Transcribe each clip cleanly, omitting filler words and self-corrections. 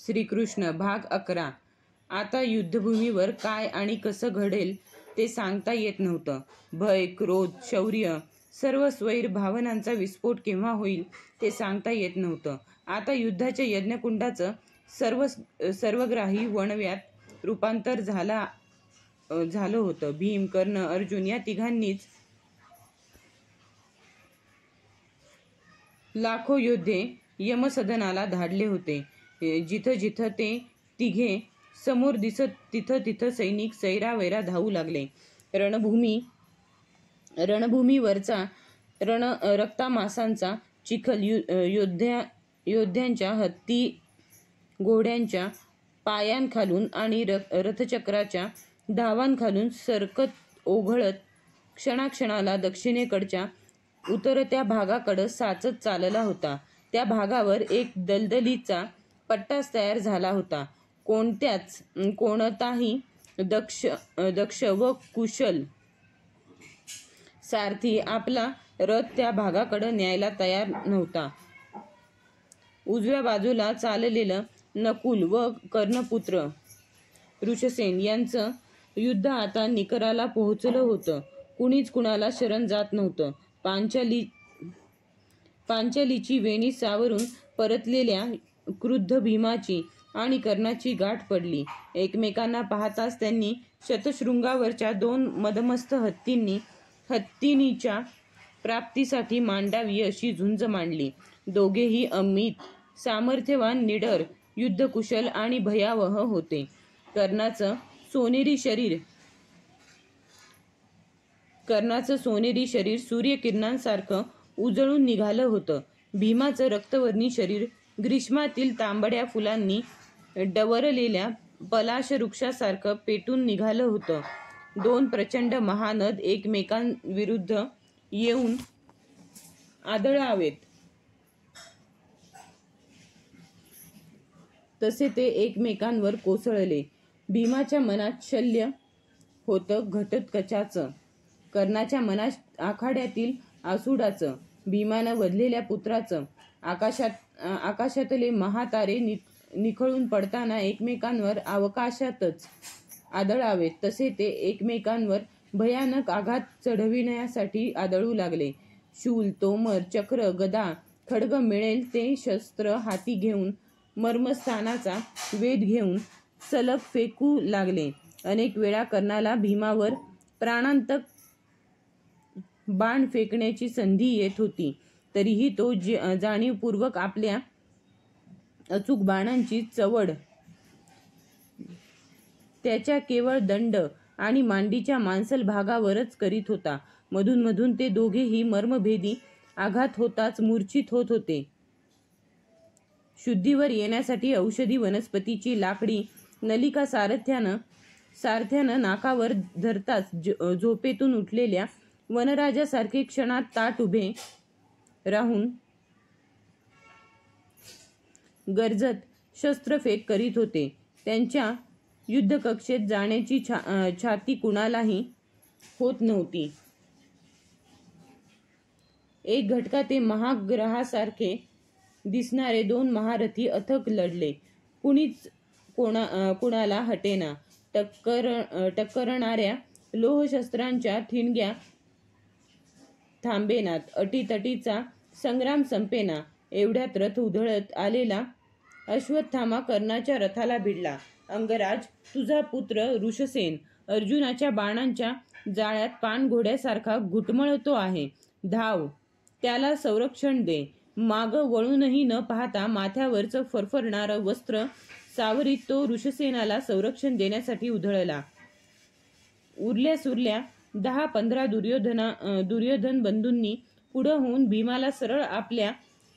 श्रीकृष्ण भाग 11. आता युद्धभूमीवर काय आणि कसं घडेल ते सांगता येत नव्हतं. भय, क्रोध, शौर्य, सर्व स्वैर भावनांचा विस्फोट केव्हा होईल ते सांगता येत नव्हतं. आता युद्धाच्या यज्ञकुंडाचं सर्वग्राही वणव्यात रूपांतर झालं होतं. भीम, कर्ण, अर्जुन या तिघांनीच लाखो योद्धे यमसदनाला धाडले होते. जिथं जिथं ते तिघे समोर दिसत तिथं तिथं सैनिक सैरावैरा धावू लागले. रणभूमीवरचा रक्तामांसाचा चिखल योद्ध्यांच्या हत्ती घोड्यांच्या पायांखालून आणि रथचक्राच्या धावांखालून सरकत ओघळत क्षणाक्षणाला दक्षिणेकडच्या उतरत्या भागाकडं साचत चालला होता. त्या भागावर एक दलदलीचा पट्टाच तयार झाला होता. कोणताही दक्ष व कुशल सारथी आपला रथ त्या भागाकडं न्यायला तयार नव्हता. उजव्या बाजूला चाललेलं नकुल व कर्णपुत्र ऋषसेन यांचं युद्ध आता निकराला पोहोचलं होतं. कुणीच कुणाला शरण जात नव्हतं. पांचालीची वेणी सावरून परतलेल्या क्रुद्ध भीमाची आणि कर्णाची गाठ पडली. एकमेकांना पाहताच त्यांनी शतशृंगावरच्या दोन मदमस्त हत्तीनीच्या प्राप्तीसाठी मांडावी अशी झुंज मांडली. दोघेही अमित सामर्थ्यवान, निडर, युद्धकुशल आणि भयावह होते. कर्णाचं सोनेरी शरीर सूर्यकिरणांसारखं उजळून निघालं होतं. भीमाचं रक्तवर्णी शरीर ग्रीष्मातील तांबड्या फुलांनी डवरलेल्या पलाश वृक्षासारखं पेटून निघालं होतं. दोन प्रचंड महानद एकमेकांविरुद्ध येऊन आदळावेत तसे ते एकमेकांवर कोसळले. भीमाच्या मनात शल्य होतं घटोत्कचाचं, कर्णाच्या मनात आखाड्यातील आसुडाचं, भीमानं वधलेल्या पुत्राचं. आकाशातले महातारे निखळून पडताना एकमेकांवर अवकाशातच आदळावेत तसे ते एकमेकांवर भयानक आघात चढविण्यासाठी आदळू लागले. शूल, तोमर, चक्र, गदा, खड्ग मिळेल ते शस्त्र हाती घेऊन मर्मस्थानाचा वेध घेऊन सलग फेकू लागले. अनेक वेळा कर्णाला भीमावर प्राणांतक बाण फेकण्याची संधी येत होती. तरीही तो जाणीवपूर्वक आपल्या अचूक बाणांची चवड त्याच्या केवळ दंड आणि मांडीच्या मांसल भागावरच करीत होता. मधून मधून ते दोघेही मर्मभेदी आघात होताच मूर्छित होत होते. शुद्धीवर येण्यासाठी औषधी वनस्पतीची लाकडी नलिका सारथ्यानं नाकावर धरताच झोपेतून उठलेल्या वनराजासारखे क्षणात ताठ उभे राहून गर्जत शस्त्रफेक करीत होते. त्यांच्या युद्धकक्षेत जाण्याची छाती कुणालाही होत नव्हती. एक घटका ते महाग्रहासारखे दिसणारे दोन महारथी अथक लढले. कुणीच कुणाला हटेना. टक्करणाऱ्या लोहशस्त्रांच्या ठिणग्या थांबेनात. अटीतटीचा संग्राम संपेना. एवढ्यात रथ उधळत आलेला अश्वत्थामा कर्णाच्या रथाला भिडला. अंगराज, तुझा पुत्र ऋषसेन अर्जुनाच्या बाणांच्या जाळ्यात पाणघोड्यासारखा घुटमळतो आहे. धाव, त्याला संरक्षण दे. मागं वळूनही न पाहता माथ्यावरचं फरफरणारं वस्त्र सावरीत तो ऋषसेनाला संरक्षण देण्यासाठी उधळला. उरल्या सुरल्या 10-15 दुर्योधन बंधूंनी पुढं होऊन भीमाला सरळ आपल्या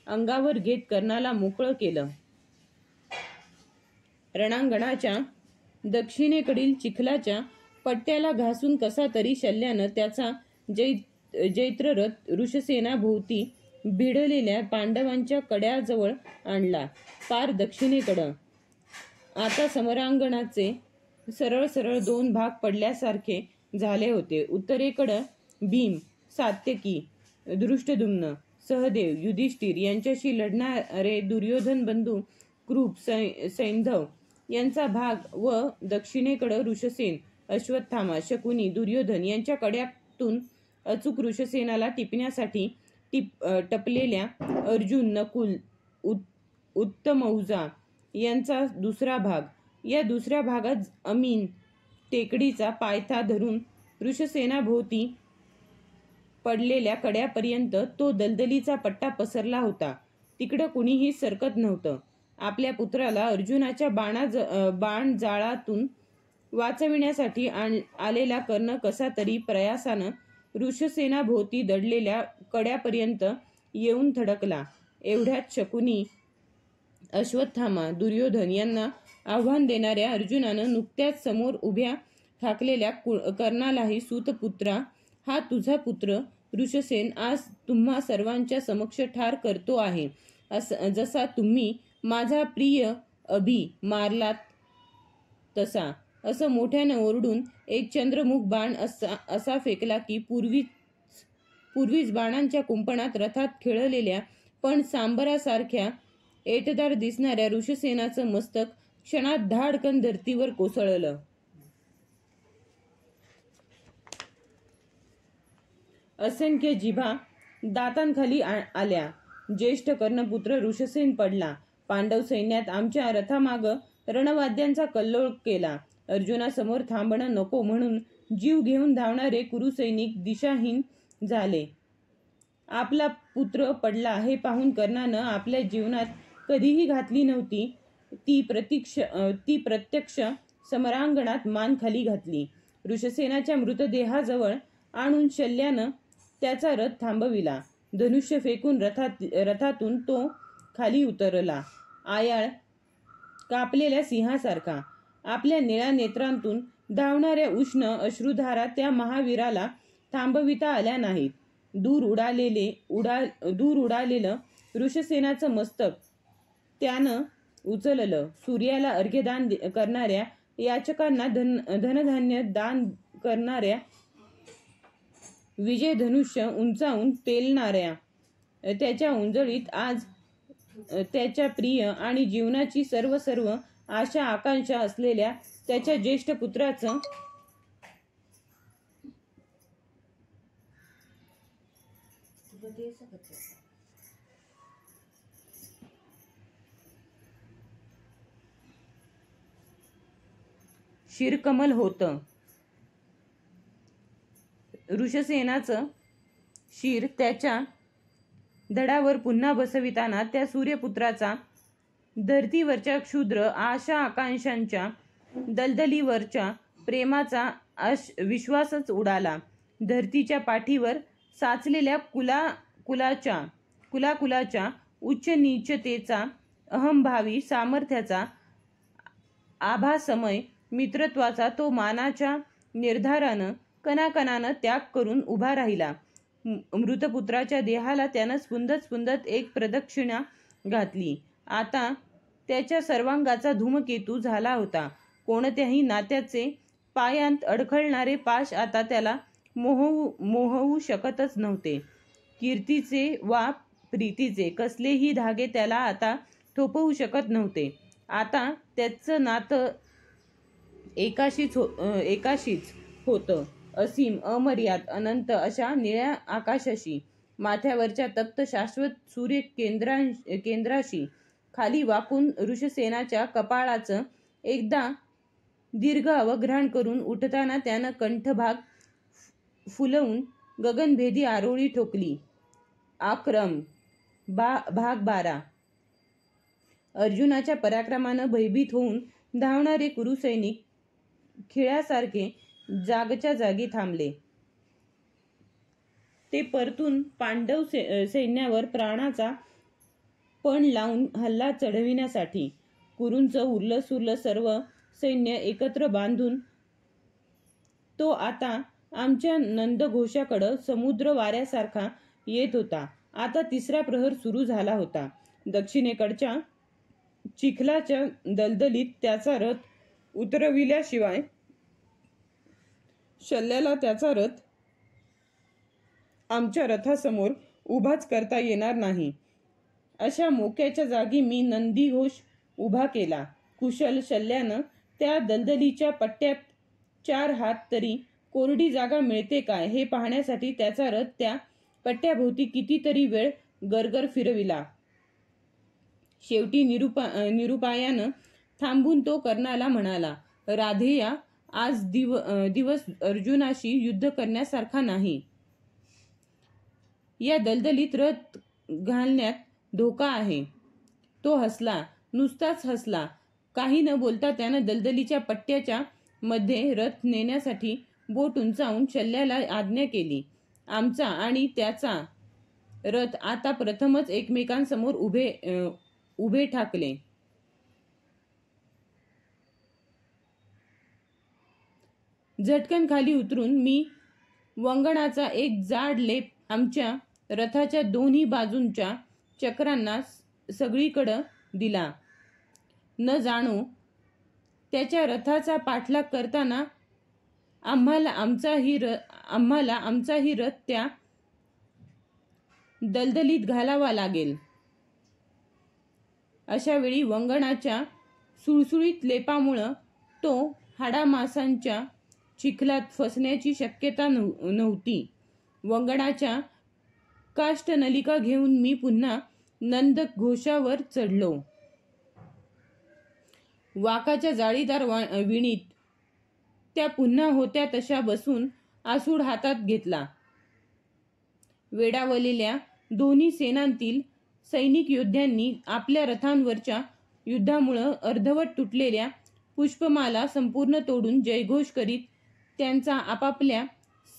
अंगावर घेत कर्णाला मोकळं केलं. रणांगणाच्या दक्षिणेकडील चिखलाच्या पट्ट्याला घासून कसा तरी शल्यानं त्याचा जैत्ररथ ऋषसेनाभोवती भिडलेल्या पांडवांच्या कड्याजवळ आणला. पार दक्षिणेकडं आता समरांगणाचे सरळ सरळ दोन भाग पडल्यासारखे झाले होते. उत्तरेकडं भीम, सात्यकी, धृष्टद्युम्न, सहदेव, युधिष्ठिर यांच्याशी लढणारे दुर्योधन बंधू कृप, सैंधव यांचा भाग व दक्षिणेकडे ऋषसेन, अश्वत्थामा, शकुनी, दुर्योधन यांच्या कड्यातून अचूक ऋषसेनाला टिपण्यासाठी टपलेल्या अर्जुन, नकुल, उत्तमौजा यांचा दुसरा भाग. या दुसऱ्या भागात अमीन टेकडीचा पायथा धरून ऋषसेनाभोवती पडलेल्या कड्यापर्यंत तो दलदलीचा पट्टा पसरला होता. तिकडं कुणीही सरकत नव्हतं. आपल्या पुत्राला अर्जुनाच्या बाणजाळातून वाचविण्यासाठी आलेला कर्ण कसा तरी प्रयासानं ऋषसेनाभोवती दडलेल्या कड्यापर्यंत येऊन थडकला. एवढ्यात शकुनी, अश्वत्थामा, दुर्योधन यांना आव्हान देणाऱ्या अर्जुनानं नुकत्याच समोर उभ्या ठाकलेल्या कर्णालाही, सूतपुत्रा, हा तुझा पुत्र ऋषसेन आज तुम्हा सर्वांच्या समक्ष ठार करतो आहे. जसा तुम्ही माझा प्रिय अभि मारलात तसा, असं मोठ्यानं ओरडून एक चंद्रमुख बाण असा फेकला की पूर्वीच बाणांच्या कुंपणात रथात खेळलेल्या पण सांबरासारख्या एटदार दिसणाऱ्या ऋषसेनाचं मस्तक क्षणात धाडकन धरतीवर कोसळलं. असंख्य जिभा दातांखाली आल्या. ज्येष्ठ कर्णपुत्र ऋषसेन पडला. पांडव सैन्यात आमच्या रथामागं रणवाद्यांचा कल्लोळ केला. अर्जुनासमोर थांबणं नको म्हणून जीव घेऊन धावणारे कुरुसैनिक दिशाहीन झाले. आपला पुत्र पडला हे पाहून कर्णानं आपल्या जीवनात कधीही घातली नव्हती ती प्रत्यक्ष समरांगणात मान खाली घातली. ऋषसेनाच्या मृतदेहाजवळ आणून शल्यानं त्याचा रथ थांबविला. धनुष्य फेकून रथातून तो खाली उतरला. आयाळ कापलेल्या सिंहासारखा. आपल्या निळ्या नेत्रांतून धावणाऱ्या उष्ण अश्रुधारा त्या महावीराला थांबविता आल्या नाहीत. दूर उडालेलं ऋषसेनाचं मस्तक त्यानं उचललं. सूर्याला अर्घ्यदान करणाऱ्या, याचकांना धनधान्य दान करणाऱ्या, विजय धनुष्य उंचावून पेलणाऱ्या त्याच्या उंजळीत आज त्याच्या प्रिय आणि जीवनाची सर्व आशा आकांक्षा असलेल्या त्याच्या ज्येष्ठ पुत्राचं शिरकमल होतं. ऋषसेनाचं शिर त्याच्या धडावर पुन्हा बसविताना त्या सूर्यपुत्राचा धरतीवरच्या क्षुद्र आशा आकांक्षांच्या दलदलीवरच्या प्रेमाचा विश्वासच उडाला. धरतीच्या पाठीवर साचलेल्या कुलाकुलाच्या उच्च नीचतेचा, अहंभावी सामर्थ्याचा, आभासमय मित्रत्वाचा तो मानाच्या निर्धारानं कणाकणानं त्याग करून उभा राहिला. मृतपुत्राच्या देहाला त्यानं स्पुंदत एक प्रदक्षिणा घातली. आता त्याच्या सर्वांगाचा धूमकेतू झाला होता. कोणत्याही नात्याचे पायांत अडखळणारे पाश आता त्याला मोहवू शकतच नव्हते. कीर्तीचे वा प्रीतीचे कसलेही धागे त्याला आता थोपवू शकत नव्हते. आता त्याचं नातं एकाशीच होतं, असीम, अमर्याद, अनंत अशा निळ्या आकाशाशी. माथ्यावरच्या तप्त शाश्वत सूर्य केंद्राशी. खाली वाकून ऋषसेनाच्या कपाळाचं एकदा दीर्घ अवघ्राण करून उठताना त्यानं कंठभाग फुलवून गगनभेदी आरोळी ठोकली. आक्रम. भाग 12. अर्जुनाच्या पराक्रमानं भयभीत होऊन धावणारे कुरुसैनिक खिळ्यासारखे जागच्या जागी थांबले. ते परतून पांडव सैन्यावर प्राणाचा पण लावून हल्ला चढविण्यासाठी. कुरूंचं उरलं सर्व सैन्य एकत्र बांधून तो आता आमच्या नंदघोषाकडं समुद्र वाऱ्यासारखा येत होता. आता तिसरा प्रहर सुरू झाला होता. दक्षिणेकडच्या चिखलाच्या दलदलीत त्याचा रथ उतरविल्याशिवाय शल्याला त्याचा रथ आमच्या रथासमोर उभाच करता येणार नाही. अशा मोक्याच्या जागी मी नंदीघोष उभा केला. कुशल शल्यानं त्या दलदलीच्या पट्ट्यात 4 हात तरी कोरडी जागा मिळते काय हे पाहण्यासाठी त्याचा रथ त्या पट्ट्याभोवती कितीतरी वेळ गरगर फिरविला. शेवटी निरुपायानं थांबून तो कर्णाला म्हणाला, राधेया, आज दिवस अर्जुनाशी युद्ध करण्यासारखा नाही. या दलदलीत रथ घालण्यात धोका आहे. तो हसला, नुसताच हसला. काही न बोलता त्यानं दलदलीच्या पट्ट्याच्या मध्ये रथ नेण्यासाठी बोट उंचावून शल्याला आज्ञा केली. आमचा आणि त्याचा रथ आता प्रथमच एकमेकांसमोर उभे ठाकले. झटकन खाली उतरून मी वंगणाचा एक जाड लेप आमच्या रथाच्या दोन्ही बाजूंच्या चक्रांना सगळीकडं दिला. न जाणो त्याच्या रथाचा पाठलाग करताना आम्हाला आमचाही रथ त्या दलदलीत घालावा लागेल. अशा वेळी वंगणाच्या सुळसुळीत लेपामुळं तो हाडामासांच्या चिखलात फसण्याची शक्यता नव्हती. वंगणाच्या काष्ठनलिका घेऊन मी पुन्हा नंदघोषावर चढलो. वाकाच्या जाळीदार विणीत त्या पुन्हा होत्या तशा बसून आसूड हातात घेतला. वेडावलेल्या दोन्ही सेनांतील सैनिक योद्ध्यांनी आपल्या रथांवरच्या युद्धामुळं अर्धवट तुटलेल्या पुष्पमाला संपूर्ण तोडून जयघोष करीत त्यांचा आपापल्या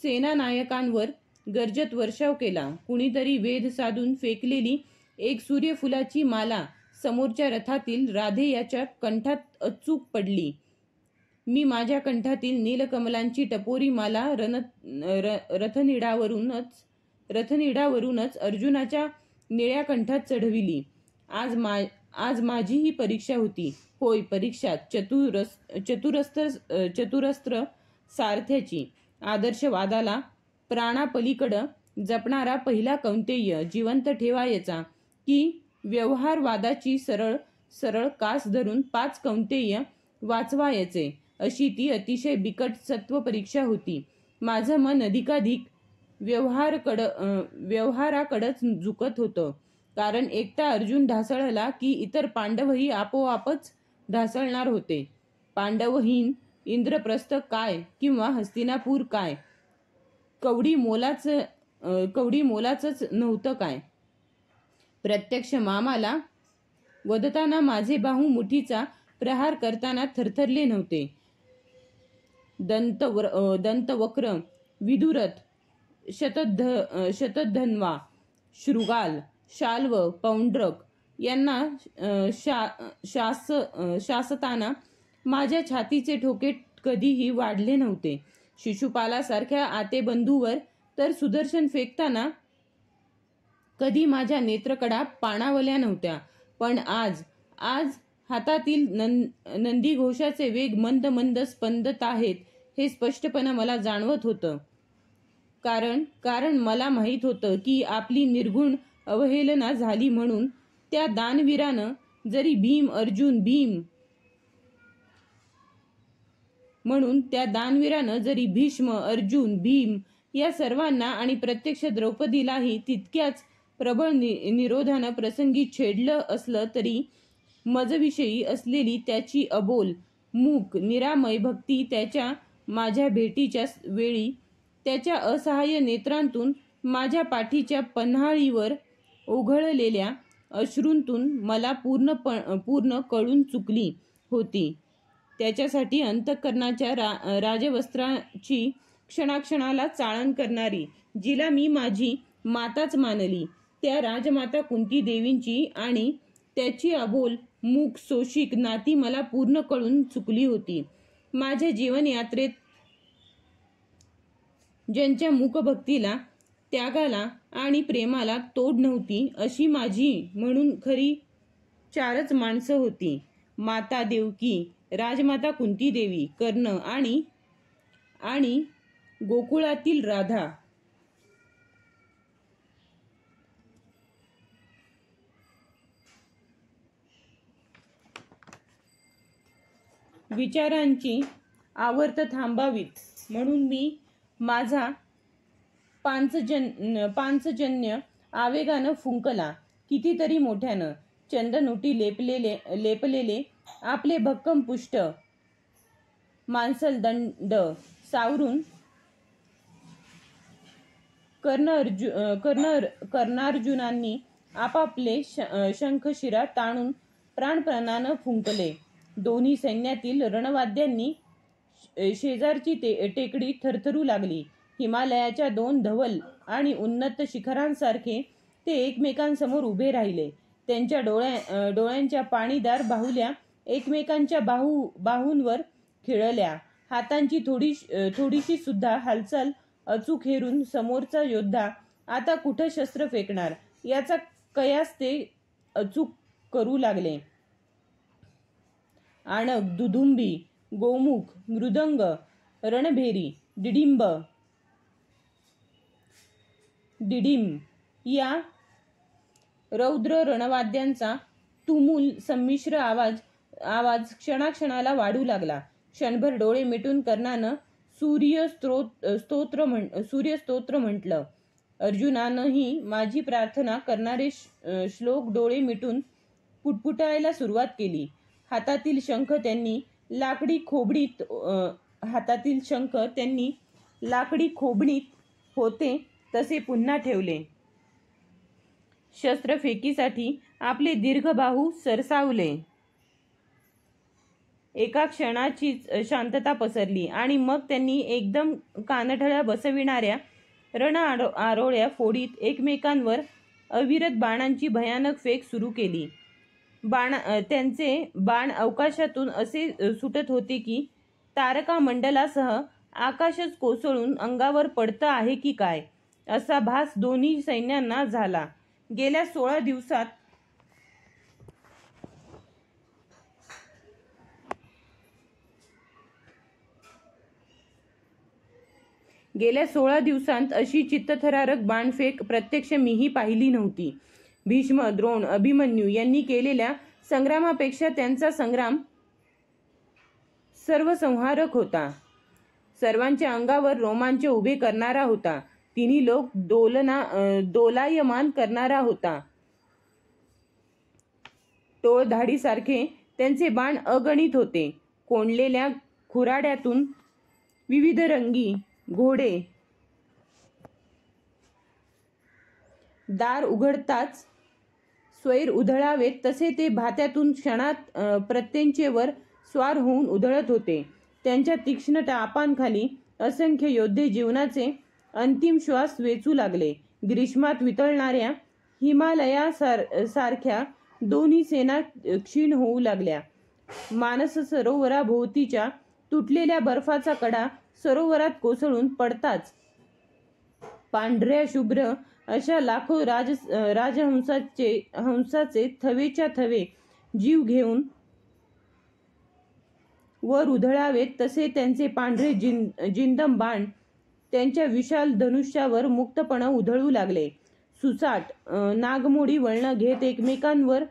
सेनानायकांवर गर्जत वर्षाव केला. कुणीतरी वेध साधून फेकलेली एक सूर्यफुलाची माला समोरच्या रथातील राधेयाच्या कंठात अचूक पडली. मी माझ्या कंठातील नीलकमलांची टपोरी माला रथनिडावरूनच अर्जुनाच्या निळ्या कंठात चढविली. आज माझी ही परीक्षा होती. होय, परीक्षा चतुरस्त्र सारथ्याची. आदर्शवादाला प्राणापलीकडं जपणारा पहिला कौंतेय जिवंत ठेवायचा की व्यवहारवादाची सरळ कास धरून 5 कौंतेय वाचवायचे, अशी ती अतिशय बिकट सत्वपरीक्षा होती. माझं मन अधिकाधिक व्यवहाराकडंच झुकत होतं. कारण एकटा अर्जुन ढासळला की इतर पांडवही आपोआपच ढासळणार होते. पांडवहीन इंद्रप्रस्थ काय किंवा हस्तिनापूर काय कवडी मोलाचंच नव्हतं काय. प्रत्यक्ष मामाला वदताना माझे बाहू मुठीचा प्रहार करताना थरथरले नव्हते. दंतवक्र, विदुरथ, शतधन्वा, शृगाल, शाल्व, पौंड्रक यांना शासताना माझ्या छातीचे ठोके कधीही वाढले नव्हते. शिशुपालासारख्या आतेबंधूवर तर सुदर्शन फेकताना कधी माझ्या नेत्रकडा पाणावल्या नव्हत्या. पण आज हातातील नंदीघोषाचे वेग मंद मंद स्पंदत आहेत हे स्पष्टपणे मला जाणवत होतं. कारण मला माहीत होतं की आपली निर्घुण अवहेलना झाली म्हणून त्या दानवीरानं जरी भीष्म, अर्जुन, भीम या सर्वांना आणि प्रत्यक्ष द्रौपदीलाही तितक्याच प्रबळ निरोधानं प्रसंगी छेडलं असलं तरी मजविषयी असलेली त्याची अबोल, मूक, निरामय भक्ती त्याच्या माझ्या भेटीच्या वेळी त्याच्या असहाय्य नेत्रांतून माझ्या पाठीच्या पन्हाळीवर ओघळलेल्या अश्रूंतून मला पूर्ण कळून चुकली होती. त्याच्यासाठी अंतःकरणाच्या राजवस्त्राची क्षणाक्षणाला चाळण करणारी, जिला मी माझी माताच मानली, त्या राजमाता कुंती देवींची आणि त्याची अबोल, मूक, सोशिक नाती मला पूर्ण कळून चुकली होती. माझ्या जीवनयात्रेत ज्यांच्या मूकभक्तीला, त्यागाला आणि प्रेमाला तोड नव्हती अशी माझी म्हणून खरी 4च माणसं होती. माता देवकी, राजमाता कुंती देवी, कर्ण आणि गोकुळातील राधा. विचारांची आवर्त थांबावीत म्हणून मी माझा पांचजन्य आवेगानं फुंकला. कितीतरी मोठ्यानं चंदनोटी लेपलेले आपले भक्कम पुष्ट मांसलदंड सावरून कर्णार्जुनांनी आपापले शंखशिरा ताणून प्राणपणानं फुंकले. दोन्ही सैन्यातील रणवाद्यांनी शेजारची टेकडी थरथरू लागली. हिमालयाच्या दोन धवल आणि उन्नत शिखरांसारखे ते एकमेकांसमोर उभे राहिले. त्यांच्या डोळ्यांच्या पाणीदार बाहुल्या एकमेकांच्या बाहूंवर खिळल्या. हातांची थोडीशी सुद्धा हालचाल अचूक हेरून समोरचा योद्धा आता कुठं शस्त्र फेकणार याचा कयास ते अचूक करू लागले. आणक, दुदुंबी, गोमुख, मृदंग, रणभेरी, डिडिम या रौद्र रणवाद्यांचा तुमुल संमिश्र आवाज क्षणाक्षणाला वाढू लागला. क्षणभर डोळे मिटून कर्णानं सूर्यस्तोत्र म्हटलं. अर्जुनानंही माझी प्रार्थना करणारे श्लोक डोळे मिटून पुटपुटायला सुरुवात केली. हातातील शंख त्यांनी लाकडी खोबणीत होते तसे पुन्हा ठेवले. शस्त्रफेकीसाठी आपले दीर्घ बाहू सरसावले. एका क्षणाचीच शांतता पसरली आणि मग त्यांनी एकदम कानठळ्या बसविणाऱ्या रण आरोळ्या फोडीत एकमेकांवर अविरत बाणांची भयानक फेक सुरू केली. त्यांचे बाण अवकाशातून असे सुटत होते की तारकामंडलासह आकाशच कोसळून अंगावर पडतं आहे की काय असा भास दोन्ही सैन्यांना झाला. गेल्या 16 दिवसांत अशी चित्तथरारक बाणफेक प्रत्यक्ष मीही पाहिली नव्हती. भीष्म, द्रोण, अभिमन्यू यांनी केलेल्या संग्रामापेक्षा त्यांचा संग्राम सर्वसंहारक होता. सर्वांच्या अंगावर रोमांच उभे करणारा होता. तिन्ही लोक दोलायमान करणारा होता. टोळधाडीसारखे त्यांचे बाण अगणित होते. कोंडलेल्या खुराड्यातून विविध रंगी घोडे दार उघडताच स्वैर उधळावेत तसे ते भात्यातून क्षणात प्रत्येंचेवर स्वार होऊन उधळत होते. त्यांच्या तीक्ष्ण टापांखाली असंख्य योद्धे जीवनाचे अंतिम श्वास वेचू लागले. ग्रीष्मात वितळणाऱ्या हिमालयासारख्या दोन्ही सेना क्षीण होऊ लागल्या. मानस सरोवराभोवतीच्या तुटलेल्या बर्फाचा कडा सरोवरात कोसळून पडताच पांढऱ्या शुभ्र अशा लाखो हंसाचे थवेच्या थवे जीव घेऊन वर उधळावेत तसे त्यांचे पांढरे जिंदम बाण त्यांच्या विशाल धनुष्यावर मुक्तपणे उधळू लागले. सुसाट नागमोडी वळण घेत एकमेकांवर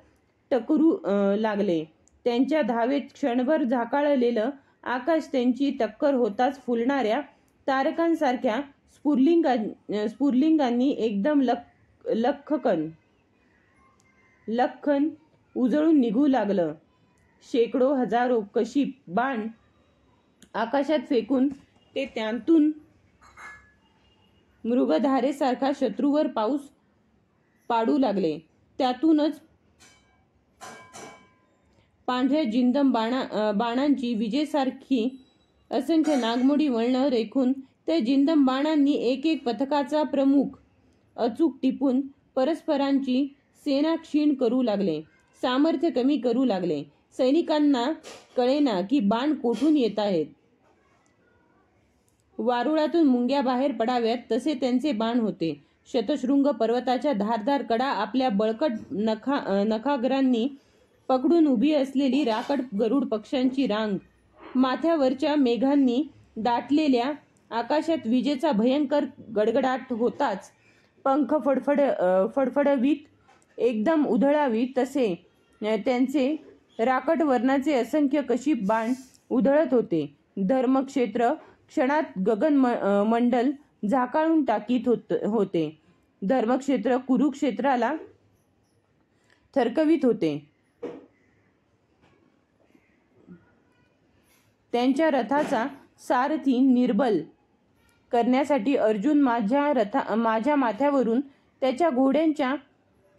टकरू लागले. त्यांच्या धावेत क्षणभर झाकाळलेलं आकाश त्यांची टक्कर होताच फुलणाऱ्या तारकांसारख्या स्फुलिंगांनी एकदम लख्खन उजळून निघू लागलं. शेकडो हजारो कशीप बाण आकाशात फेकून ते त्यांतून मृगधारेसारखा शत्रूवर पाऊस पाडू लागले. त्यातूनच पांढऱ्या जिंदम बाणांची विजेसारखी असंख्य नागमोडी वळणं रेखून त्या जिंदम बाणांनी एक पथकाचा प्रमुख अचूक टिपून परस्परांची सेना क्षीण करू लागले. सामर्थ्य कमी करू लागले. सैनिकांना कळेना की बाण कोठून येत आहेत. वारुळातून मुंग्या बाहेर पडाव्यात तसे त्यांचे बाण होते. शतशृंग पर्वताच्या धारदार कडा आपल्या बळकट नखाग्रांनी पकडून उभी असलेली राकट गरुड पक्ष्यांची रांग, माथ्यावरच्या मेघांनी दाटलेल्या आकाशात विजेचा भयंकर गडगडाट होताच पंख फडफडवीत एकदम उधळावी तसे त्यांचे राकट वर्णाचे असंख्य कशीप बाण उधळत होते. धर्मक्षेत्र क्षणात मंडल झाकाळून टाकीत होते. धर्मक्षेत्र कुरुक्षेत्राला थरकवित होते. त्यांच्या रथाचा सारथी निर्बल करण्यासाठी अर्जुन माझ्या माथ्यावरून त्याच्या घोड्यांच्या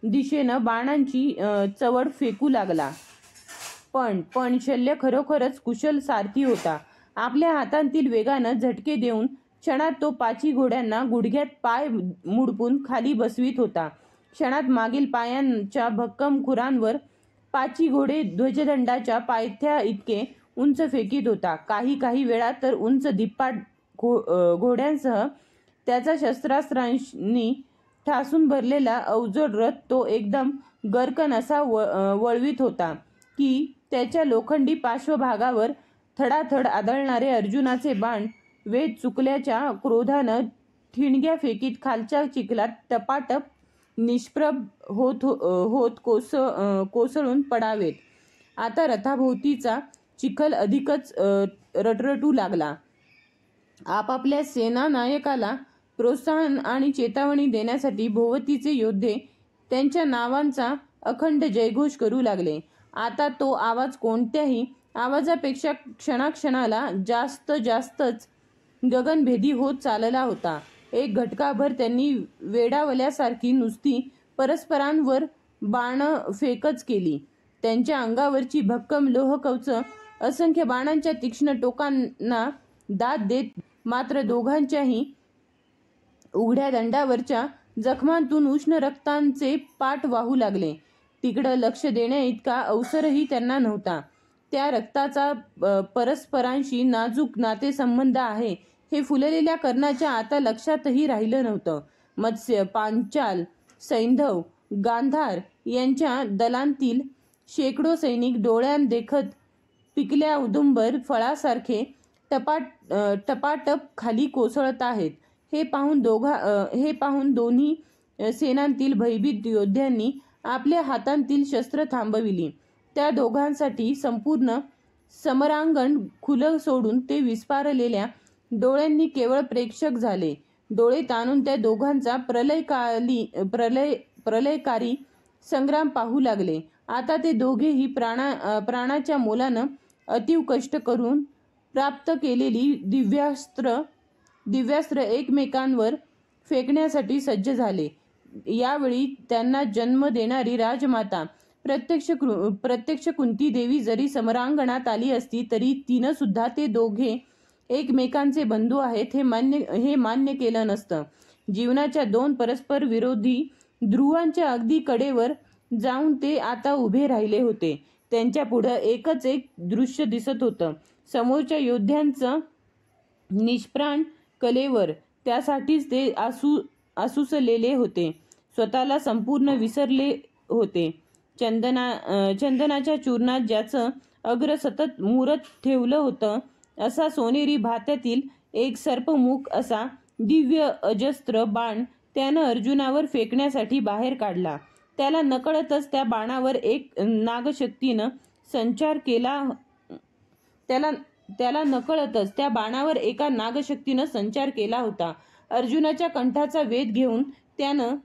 दिशेनं बाणांची चवड फेकू लागला. पण शल्य खरोखरच कुशल सारथी होता. आपल्या हातांतील वेगानं झटके देऊन क्षणात तो 5 घोड्यांना गुडघ्यात पाय मुडपून खाली बसवीत होता. क्षणात मागील पायांच्या भक्कम खुरांवर 5 घोडे ध्वजदंडाच्या पायथ्या इतके उंच फेकीत होता. काही वेळा तर उंच धिप्पाड घोड्यांसह त्याचा शस्त्रास्त्रांनी ठासून भरलेला अवजड रथ तो एकदम गर्कन असा वळवीत होता की त्याच्या लोखंडी पार्श्वभागावर थडाथड आदळणारे अर्जुनाचे बाण वेध चुकल्याच्या क्रोधानं ठिणग्या फेकीत खालच्या चिखलात टपाटप निष्प्रभ होत कोसळून पडावेत. आता रथाभोवतीचा चिखल अधिकच रटरटू लागला. आपापल्या सेनानायकाला प्रोत्साहन आणि चेतावणी देण्यासाठी भोवतीचे योद्धे त्यांच्या नावांचा अखंड जयघोष करू लागले. आता तो आवाज कोणत्याही आवाजापेक्षा क्षणाक्षणाला जास्तच गगनभेदी होत चालला होता. एक घटकाभर त्यांनी वेडावल्यासारखी नुसती परस्परांवर बाण फेकच केली. त्यांच्या अंगावरची भक्कम लोहकवच असंख्य बाणांच्या तीक्ष्ण टोकांना दाद देत मात्र दोघांच्याही उघड्या दंडावरच्या जखमांतून उष्ण रक्तांचे पाट वाहू लागले. तिकडं लक्ष देण्याइतका अवसरही त्यांना नव्हता. त्या रक्ताचा परस्परांशी नाजूक नातेसंबंध आहे हे फुललेल्या कर्णाच्या आता लक्षातही राहिलं नव्हतं. मत्स्य, पांचाल, सैंधव, गांधार यांच्या दलांतील शेकडो सैनिक डोळ्यांदेखत पिकल्या औदुंबर फळासारखे टपाटप खाली कोसळत आहेत. हे पाहून दोन्ही सेनांतील भयभीत योद्ध्यांनी आपल्या हातांतील शस्त्र थांबविली. त्या दोघांसाठी संपूर्ण समरांगण खुलं सोडून ते विस्पारलेल्या डोळ्यांनी केवळ प्रेक्षक झाले. डोळे ताणून त्या दोघांचा प्रलयकारी संग्राम पाहू लागले. आता ते दोघेही प्राणाच्या मोलानं अतीव कष्ट करून प्राप्त केलेली दिव्यास्त्र एकमेकांवर फेकण्यासाठी सज्ज झाले. यावेळी त्यांना जन्म देणारी राजमाता प्रत्यक्ष कुंती देवी जरी समरांगणात आली असती तरी तिनं सुद्धा ते दोघे एकमेकांचे बंधू आहेत हे मान्य केलं नसतं. जीवनाच्या 2 परस्पर विरोधी ध्रुवांच्या अगदी कडेवर जाऊन ते आता उभे राहिले होते. त्यांच्या पुढं एकच एक दृश्य दिसत होतं. समोरच्या योद्ध्यांचं निष्प्राण कलेवर त्यासाठीच ते आसुसलेले होते. स्वतःला संपूर्ण विसरले होते. चंदनाच्या चूर्णात ज्याचं अग्र सतत मुरत ठेवलं होतं असा सोनेरी भात्यातील एक सर्पमुख असा दिव्य अजस्त्र बाण त्यानं अर्जुनावर फेकण्यासाठी बाहेर काढला. त्याला नकळतच त्या बाणावर एक नागशक्तीनं संचार केला एका नागशक्तीनं संचार केला होता. अर्जुनाच्या कंठाचा वेध घेऊन त्यानं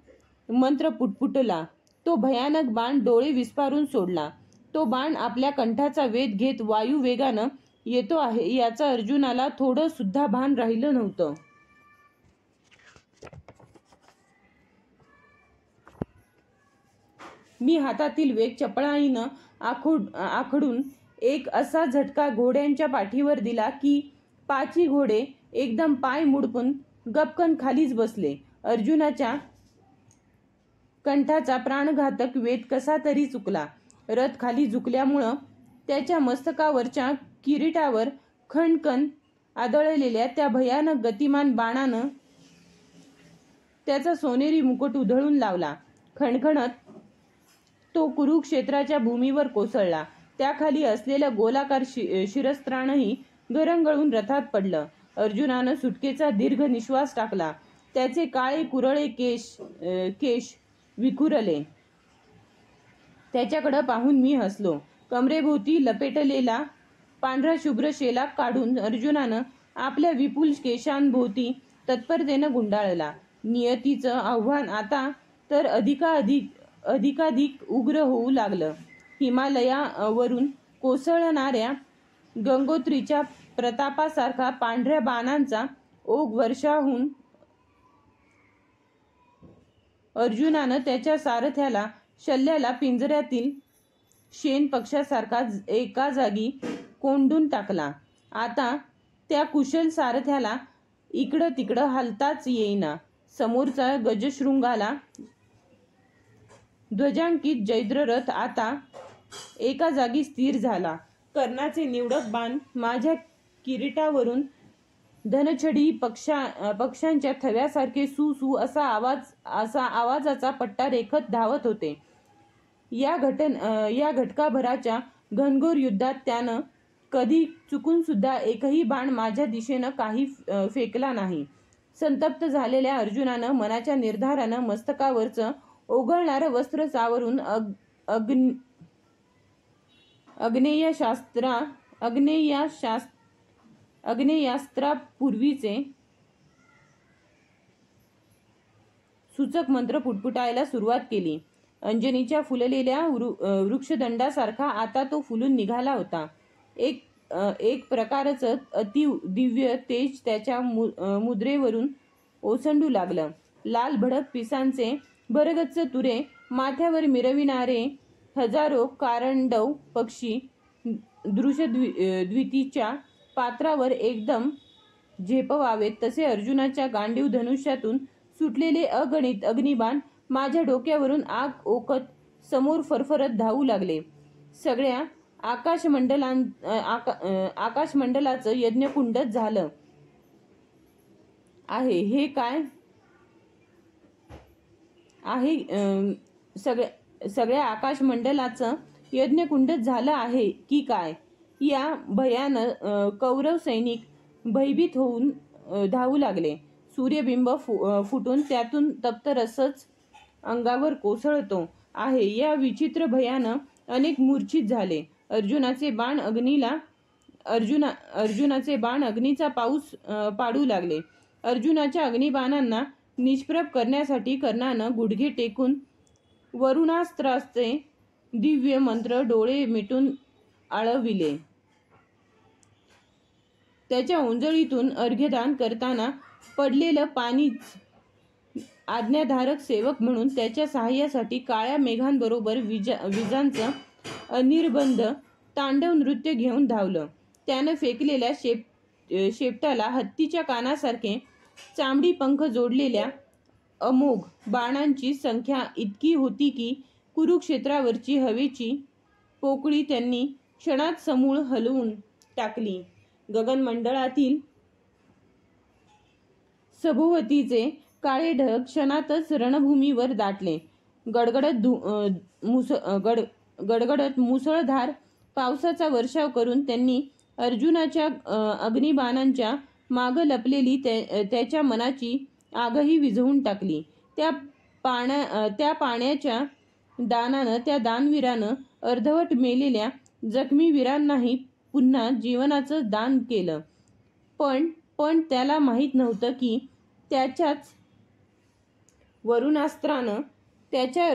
मंत्र पुटपुटला. तो भयानक बाण डोळे विस्पारून सोडला. तो बाण आपल्या कंठाचा वेध घेत वायू वेगानं येतो आहे याचं अर्जुनाला थोडं सुद्धा भान राहिलं नव्हतं. मी हातातील वेग चपळाईनं आखडून एक असा झटका घोड्यांच्या पाठीवर दिला की 5 घोडे एकदम पाय मुडपून गपकन खालीच बसले. अर्जुनाच्या कंठाचा प्राणघातक वेध कसा तरी चुकला. रथ खाली झुकल्यामुळं त्याच्या मस्तकावरच्या किरीटावर खणखण आदळलेल्या त्या भयानक गतिमान बाणानं त्याचा सोनेरी मुकुट उधळून लावला. खणखणत तो कुरुक्षेत्राच्या भूमीवर कोसळला. त्याखाली असलेलं गोलाकार शिरस्त्राणही घरंगळून रथात पडलं. अर्जुनानं सुटकेचा दीर्घ निश्वास टाकला. त्याचे काळे कुरळे केश विखुरले. त्याच्याकडं पाहून मी हसलो. कमरेभोवती लपेटलेला पांढरा शुभ्र शेला काढून अर्जुनानं आपल्या विपुल केशांभोवती तत्परतेनं गुंडाळला. नियतीचं आव्हान आता तर अधिकाधिक उग्र होऊ लागलं. हिमालयावरून कोसळणाऱ्या गंगोत्रीच्या प्रतापासारखा पांढऱ्या बाणांचा ओघ वर्षाहून अर्जुनानं त्याच्या सारथ्याला शल्याला पिंजऱ्यातील शेण पक्षासारखा एका जागी कोंडून टाकला. आता त्या कुशल सारथ्याला इकडं तिकडं हलताच येईना. समोरचा गजशृंगाला ध्वजांकित जयद्रथ आता एका जागी स्थिर झाला. कर्णाचे निवडक बाण माझ्या किरीटावरून धनछडी पक्ष्यांच्या थव्यासारखे सू असा आवाजाचा पट्टा रेखत धावत होते. या घटकाभराच्या घनघोर युद्धात त्यानं कधी चुकून सुद्धा एकही बाण माझ्या दिशेनं काही फेकला नाही. संतप्त झालेल्या अर्जुनानं मनाच्या निर्धारानं मस्तकावरचं ओघळणारं वस्त्र सावरून अग्नेयास्त्रापूर्वीचे सूचक मंत्र पुटपुटायला सुरुवात केली. अंजनीच्या फुललेल्या वृक्षदंडासारखा आता तो फुलून निघाला होता. एक प्रकारचं अति दिव्य तेज त्याच्या मुद्रेवरून ओसंडू लागलं. लाल भडक पिसांचे भरगच्च तुरे माथ्यावर मिरविणारे हजारो कारंडव पक्षी दृश्यद्वितीच्या पात्रावर एकदम झेपवावेत तसे अर्जुनाच्या गांडीव धनुष्यातून सुटलेले अगणित अग्निबाण माझ्या डोक्यावरून आग ओकत समोर फरफरत धावू लागले. सगळ्या आकाशमंडलाचं यज्ञकुंडच झालं आहे. हे काय आहे? सगळ्या आकाशमंडलाचं यज्ञकुंडच झालं आहे की काय? या भयानं कौरव सैनिक भयभीत होऊन धावू लागले. सूर्यबिंब फुटून त्यातून तप्त रसच अंगावर कोसळतो आहे. या विचित्र भयानं अनेक मूर्छित झाले. अर्जुनाचे बाण अग्नीचा पाऊस पाडू लागले. अर्जुनाच्या अग्निबाणांना निष्प्रभ करण्यासाठी कर्णानं गुडघे टेकून वरुणास्त्राचे दिव्य मंत्र डोळे मिटून आळविले. त्याच्या ओंजळीतून अर्घ्यदान करताना पडलेलं पाणीच आज्ञाधारक सेवक म्हणून त्याच्या सहाय्यासाठी काळ्या मेघांबरोबर विजांचं अनिर्बंध तांडव नृत्य घेऊन धावलं. त्यानं फेकलेल्या शेपटाला हत्तीच्या कानासारखे चांबडी पंख जोडलेल्या अमोघ बाणांची संख्या इतकी होती की कुरुक्षेत्रावरची हवेची पोकळी त्यांनी क्षणात समूळ हलवून टाकली. गगनमंडळातील सभोवतीचे काळे ढग क्षणातच रणभूमीवर दाटले. गडगडत मुसळधार पावसाचा वर्षाव करून त्यांनी अर्जुनाच्या अग्निबाणांच्या मागं लपलेली त्याच्या मनाची आगही विझवून टाकली. त्या पाण्याच्या दानानं त्या दानवीरानं अर्धवट मेलेल्या जखमी वीरांनाही पुन्हा जीवनाचं दान केलं. पण त्याला माहीत नव्हतं की त्याच्याच वरुणास्त्रानं त्याच्या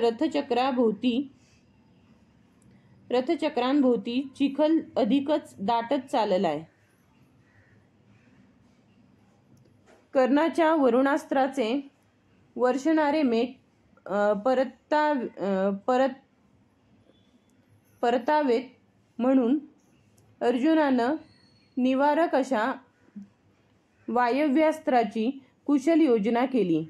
रथचक्रांभोवती चिखल अधिकच दाटत चाललाय. कर्णाच्या वरुणास्त्राचे वर्षणारे मेघ परतावेत म्हणून अर्जुनानं निवारक अशा वायव्यास्त्राची कुशल योजना केली.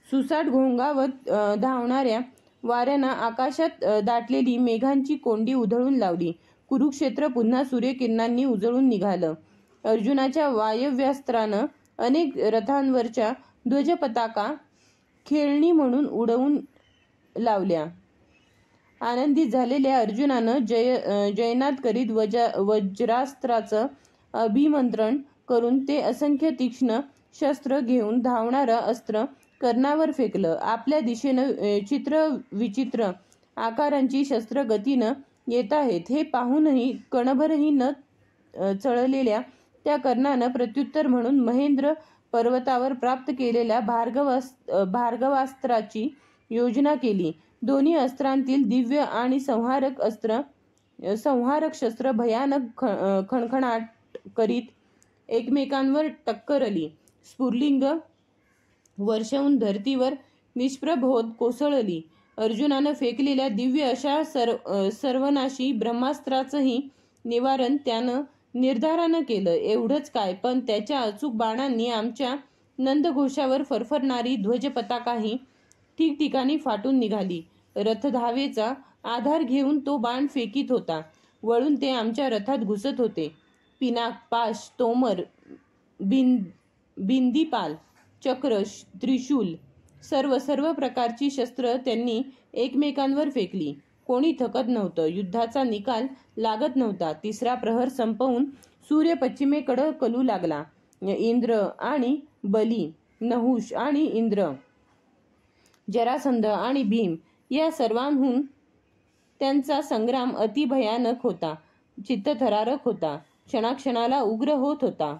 सुसाट घोंगावत धावणाऱ्या वाऱ्यानं आकाशात दाटलेली मेघांची कोंडी उधळून लावली. कुरुक्षेत्र पुन्हा सूर्यकिरणांनी उजळून निघालं. अर्जुनाच्या वायव्यास्त्रानं अनेक रथांवरच्या ध्वजपताका खेळणी म्हणून उडवून लावल्या. आनंदित झालेल्या अर्जुनानं जयनाद करीत वज्रास्त्राचं अभिमंत्रण करून ते असंख्य तीक्ष्ण शस्त्र घेऊन धावणारं अस्त्र कर्णावर फेकलं. आपल्या दिशेनं चित्र विचित्र आकारांची शस्त्र गतीनं येत आहेत हे पाहूनही कणभरही न चळलेल्या त्या कर्णानं प्रत्युत्तर म्हणून महेंद्र पर्वतावर प्राप्त केलेल्या भार्गवास्त्राची योजना केली. दोन्ही अस्त्रांतील दिव्य आणि संहारक शस्त्र भयानक खणखणाट करीत एकमेकांवर टक्करली. स्फुलिंग वर्षवून धरतीवर निष्प्रभ होत कोसळली. अर्जुनानं फेकलेल्या दिव्य अशा सर्वनाशी ब्रह्मास्त्राचंही निवारण त्यानं निर्धारानं केलं. एवढंच काय, पण त्याच्या अचूक बाणांनी आमच्या नंदघोषावर फरफरणारी ध्वजपताकाही ठिकठिकाणी फाटून निघाली. रथधावेचा आधार घेऊन तो बाण फेकीत होता. वळून ते आमच्या रथात घुसत होते. पिनाक, पाश, तोमर, बिंदीपाल, चक्र, त्रिशूल सर्व प्रकारची शस्त्र त्यांनी एकमेकांवर फेकली. कोणी थकत नव्हतं. युद्धाचा निकाल लागत नव्हता. तिसरा प्रहर संपवून सूर्य पश्चिमेकडं कलू लागला. इंद्र आणि बली, नहुष आणि इंद्र, जरासंध आणि भीम या सर्वांहून त्यांचा संग्राम अतिभयानक होता, चित्तथरारक होता, क्षणाक्षणाला उग्र होत होता.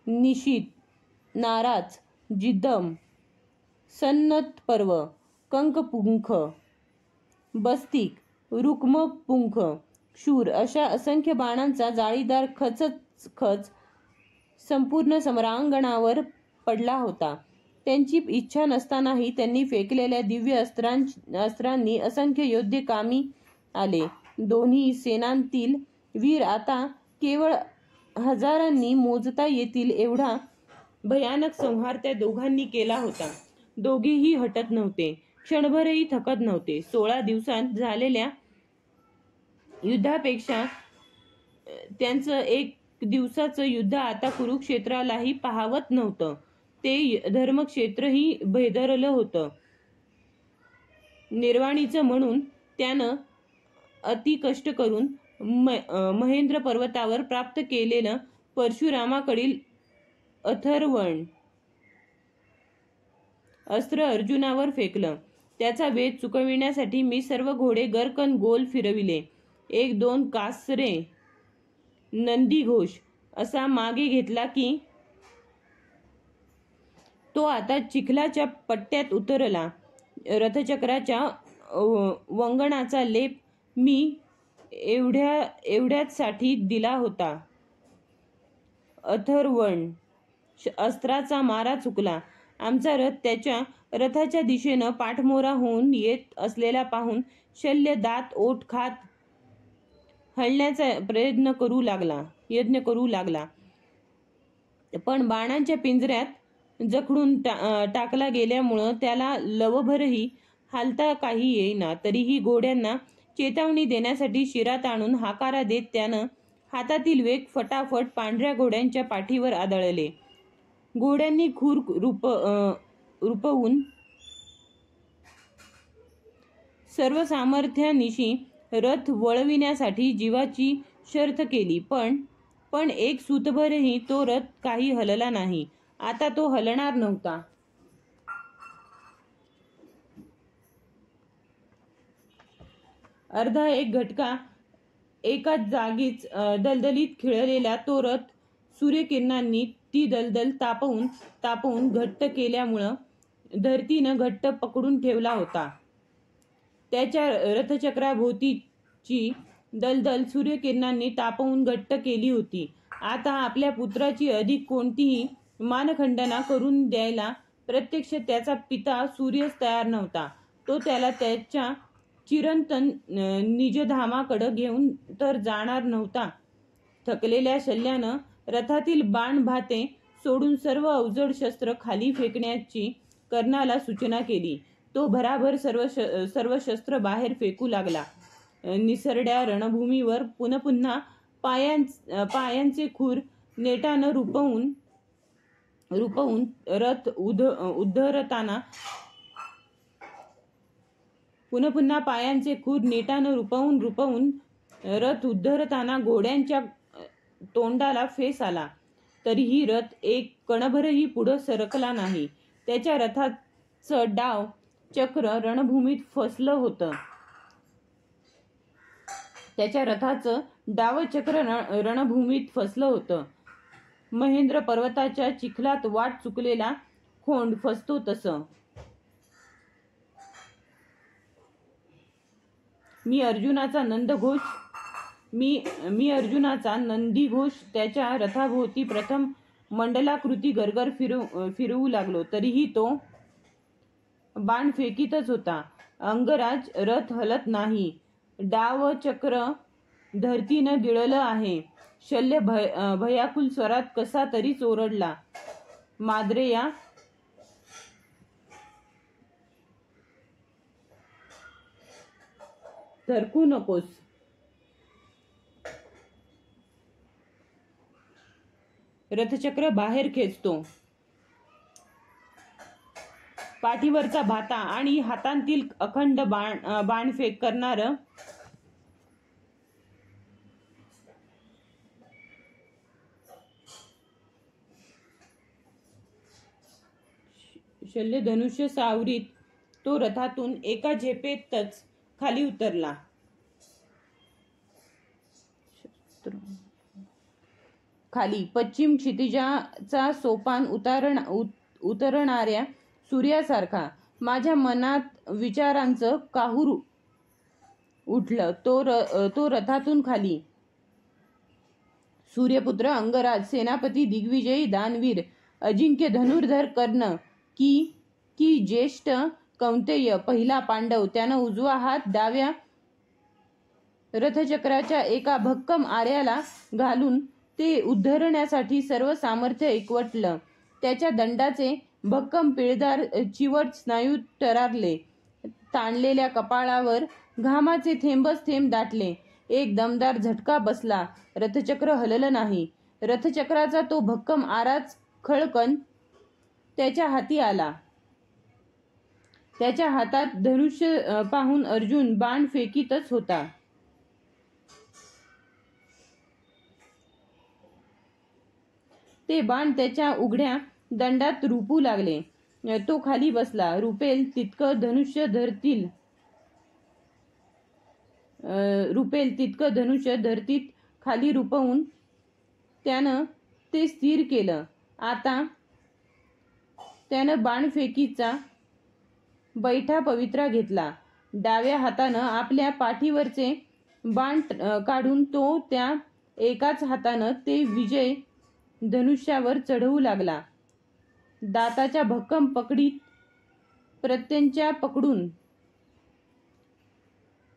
निशीत, नाराज, जिदम, सन्नतपर्व, कंकपुंख, बस्तिक, रुक्मपुंख, शूर अशा असंख्य बाणांचा जाळीदार खच संपूर्ण समरांगणावर पडला होता. त्यांची इच्छा नसतानाही त्यांनी फेकलेल्या दिव्य अस्त्रांनी असंख्य योद्धे कामी आले. दोन्ही सेनांतील वीर आता केवळ हजारांनी मोजता येतील एवढा भयानक संहार त्या दोघांनी केला होता. दोघेही हटत नव्हते, क्षणभरही थकत नव्हते. 16 दिवसांत झालेल्या युद्धापेक्षा त्यांचं 1 दिवसाचं युद्ध आता कुरुक्षेत्रालाही पाहावत नव्हतं. ते धर्मक्षेत्रही भेदरलं होतं. निर्वाणीचं म्हणून त्यानं अति कष्ट करून महेंद्र पर्वतावर प्राप्त केलेलं परशुरामाकडील अथर्वण अस्त्र अर्जुनावर फेकलं. त्याचा वेध चुकविण्यासाठी मी सर्व घोडे गरकन गोल फिरविले. 1-2 कासरे नंदीघोष असा मागे घेतला की तो आता चिखलाच्या पट्ट्यात उतरला. रथचक्राच्या वंगणाचा लेप मी एवढ्याचसाठी दिला होता. अथर्वण अस्त्राचा मारा चुकला. आमचा रथ त्याच्या रथाच्या दिशेनं पाठमोरा होऊन येत असलेला पाहून शल्य दात ओठ खात हलण्याचा यत्न करू लागला. पण बाणांच्या पिंजऱ्यात जखडून टाकला गेल्यामुळं त्याला लवभरही हालता काही येईना. तरीही घोड्यांना चेतावणी देण्यासाठी शिरात आणून हाकारा देत त्यानं हातातील वेग फटाफट पांढऱ्या घोड्यांच्या पाठीवर आदळले. घोड्यांनी खूर रुपवून सर्व सामर्थ्यानिशी रथ वळविण्यासाठी जीवाची शर्थ केली. पण 1 सूतभरही तो रथ काही हलला नाही. आता तो हलणार नव्हता. अर्धा 1 घटका एकाच जागीच दलदलीत खिळलेला तो रथ सूर्यकिरणांनी ती दलदल तापवून घट्ट केल्यामुळं धरतीनं घट्ट पकडून ठेवला होता. त्याच्या रथचक्राभोवतीची दलदल सूर्यकिरणांनी तापवून घट्ट केली होती. आता आपल्या पुत्राची अधिक कोणतीही मानखंडना करून द्यायला प्रत्यक्ष त्याचा पिता सूर्यच तयार नव्हता. तो त्याला त्याच्या चिरंतन निजधामाकडं घेऊन तर जाणार नव्हता. थकलेल्या शल्यानं रथातील बाणभाते सोडून सर्व अवजड शस्त्र खाली फेकण्याची कर्णाला सूचना केली. तो भराभर सर्व शस्त्र बाहेर फेकू लागला. निसरड्या रणभूमीवर पुन्हा पायांचे खूर नेटानं रुपवून रथ उद्धरताना पुन्हा पायांचे खूर नेटानं रुपवून रथ उद्धरताना घोड्यांच्या तोंडाला फेस आला. तरीही रथ 1 कणभरही पुढं सरकला नाही. त्याच्या रथाचं डाव चक्र रणभूमीत फसलं होतं. त्याच्या रथाचं डावचक्र रणभूमीत फसलं होतं. महेंद्र पर्वताच्या चिखलात वाट चुकलेला खोंड फसतो तसं. मी अर्जुनाचा नंदीघोष त्याच्या रथाभोवती प्रथम मंडलाकृती गरगर फिरवू लागलो, तरीही तो बाण फेकीतच होता. अंगराज रथ हलत नाही. डाव चक्र धरतीनं गिळलं आहे. शल्य भयाकुल स्वरात कसा तरीच ओरडला, माद्रेया, सरकू नकोस. रथचक्र बाहेर खेचतो. पाठीवरचा भाता आणि हातांतील अखंड बाणफेक करणार शल्य धनुष्य सावरीत तो रथातून एका झेपेतच खाली उतरला. खाली पश्चिम क्षितिजाचा सोपान उतरणाऱ्या सूर्यासारखा माझ्या मनात विचारांचं काहूर उठलं. तो रथातून खाली. सूर्यपुत्र अंगराज, सेनापती दिग्विजयी दानवीर, अजिंक्य धनुर्धर कर्ण, की ज्येष्ठ कौंतेय, पहिला पांडव, त्यानं उजवा हात डाव्या रथचक्राच्या एका भक्कम आऱ्याला घालून ते उद्धरण्यासाठी सर्व सामर्थ्य एकवटलं. त्याच्या दंडाचे भक्कम पिळदार चिवट स्नायू टरारले. ताणलेल्या कपाळावर घामाचे थेंबच थेंब दाटले. एक दमदार झटका बसला. रथचक्र हललं नाही. रथचक्राचा तो भक्कम आराच खळकन त्याच्या हाती आला. त्याच्या हातात धनुष्य पाहून अर्जुन बाण फेकीतच होता. ते बाण त्याच्या उघड्या दंडात रुपू लागले. तो खाली बसला. रुपेल तितकं धनुष्य धरतीत खाली रुपवून त्यानं ते स्थिर केलं. आता त्यानं बाणफेकीचा बैठा पवित्रा घेतला. डाव्या हातानं आपल्या पाठीवरचे बाण काढून तो त्या एकाच हातानं ते विजय धनुष्यावर चढवू लागला. दाताच्या भक्कम पकडीत प्रत्यंच्या पकडून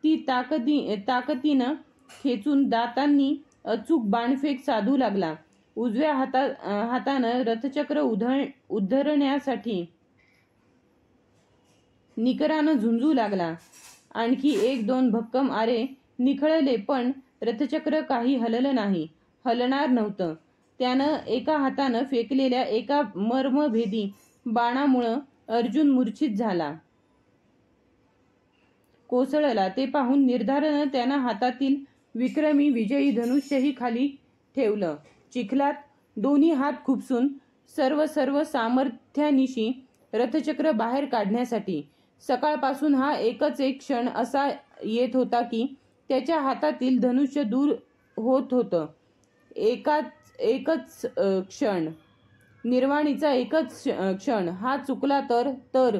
ती ताकदीनं खेचून दातांनी अचूक बाणफेक साधू लागला. उजव्या हातानं रथचक्र उद्धरण्यासाठी निकरानं झुंजू लागला. आणखी एक दोन भक्कम आरे निखळले, पण रथचक्र काही हललं नाही, हलणार नव्हतं. त्यानं एका हातानं फेकलेल्या एका मर्मभेदी बाणामुळं अर्जुन मूर्छित झाला, कोसळला. ते पाहून निर्धारानं त्यानं हातातील विक्रमी विजयी धनुष्यही खाली ठेवलं. चिखलात दोन्ही हात खुपसून सर्व सामर्थ्यानिशी रथचक्र बाहेर काढण्यासाठी. सकाळपासून हा एकच एक क्षण असा येत होता की त्याच्या हातातील धनुष्य दूर होत होतं. एकच क्षण, निर्वाणीचा एकच क्षण. हा चुकला तर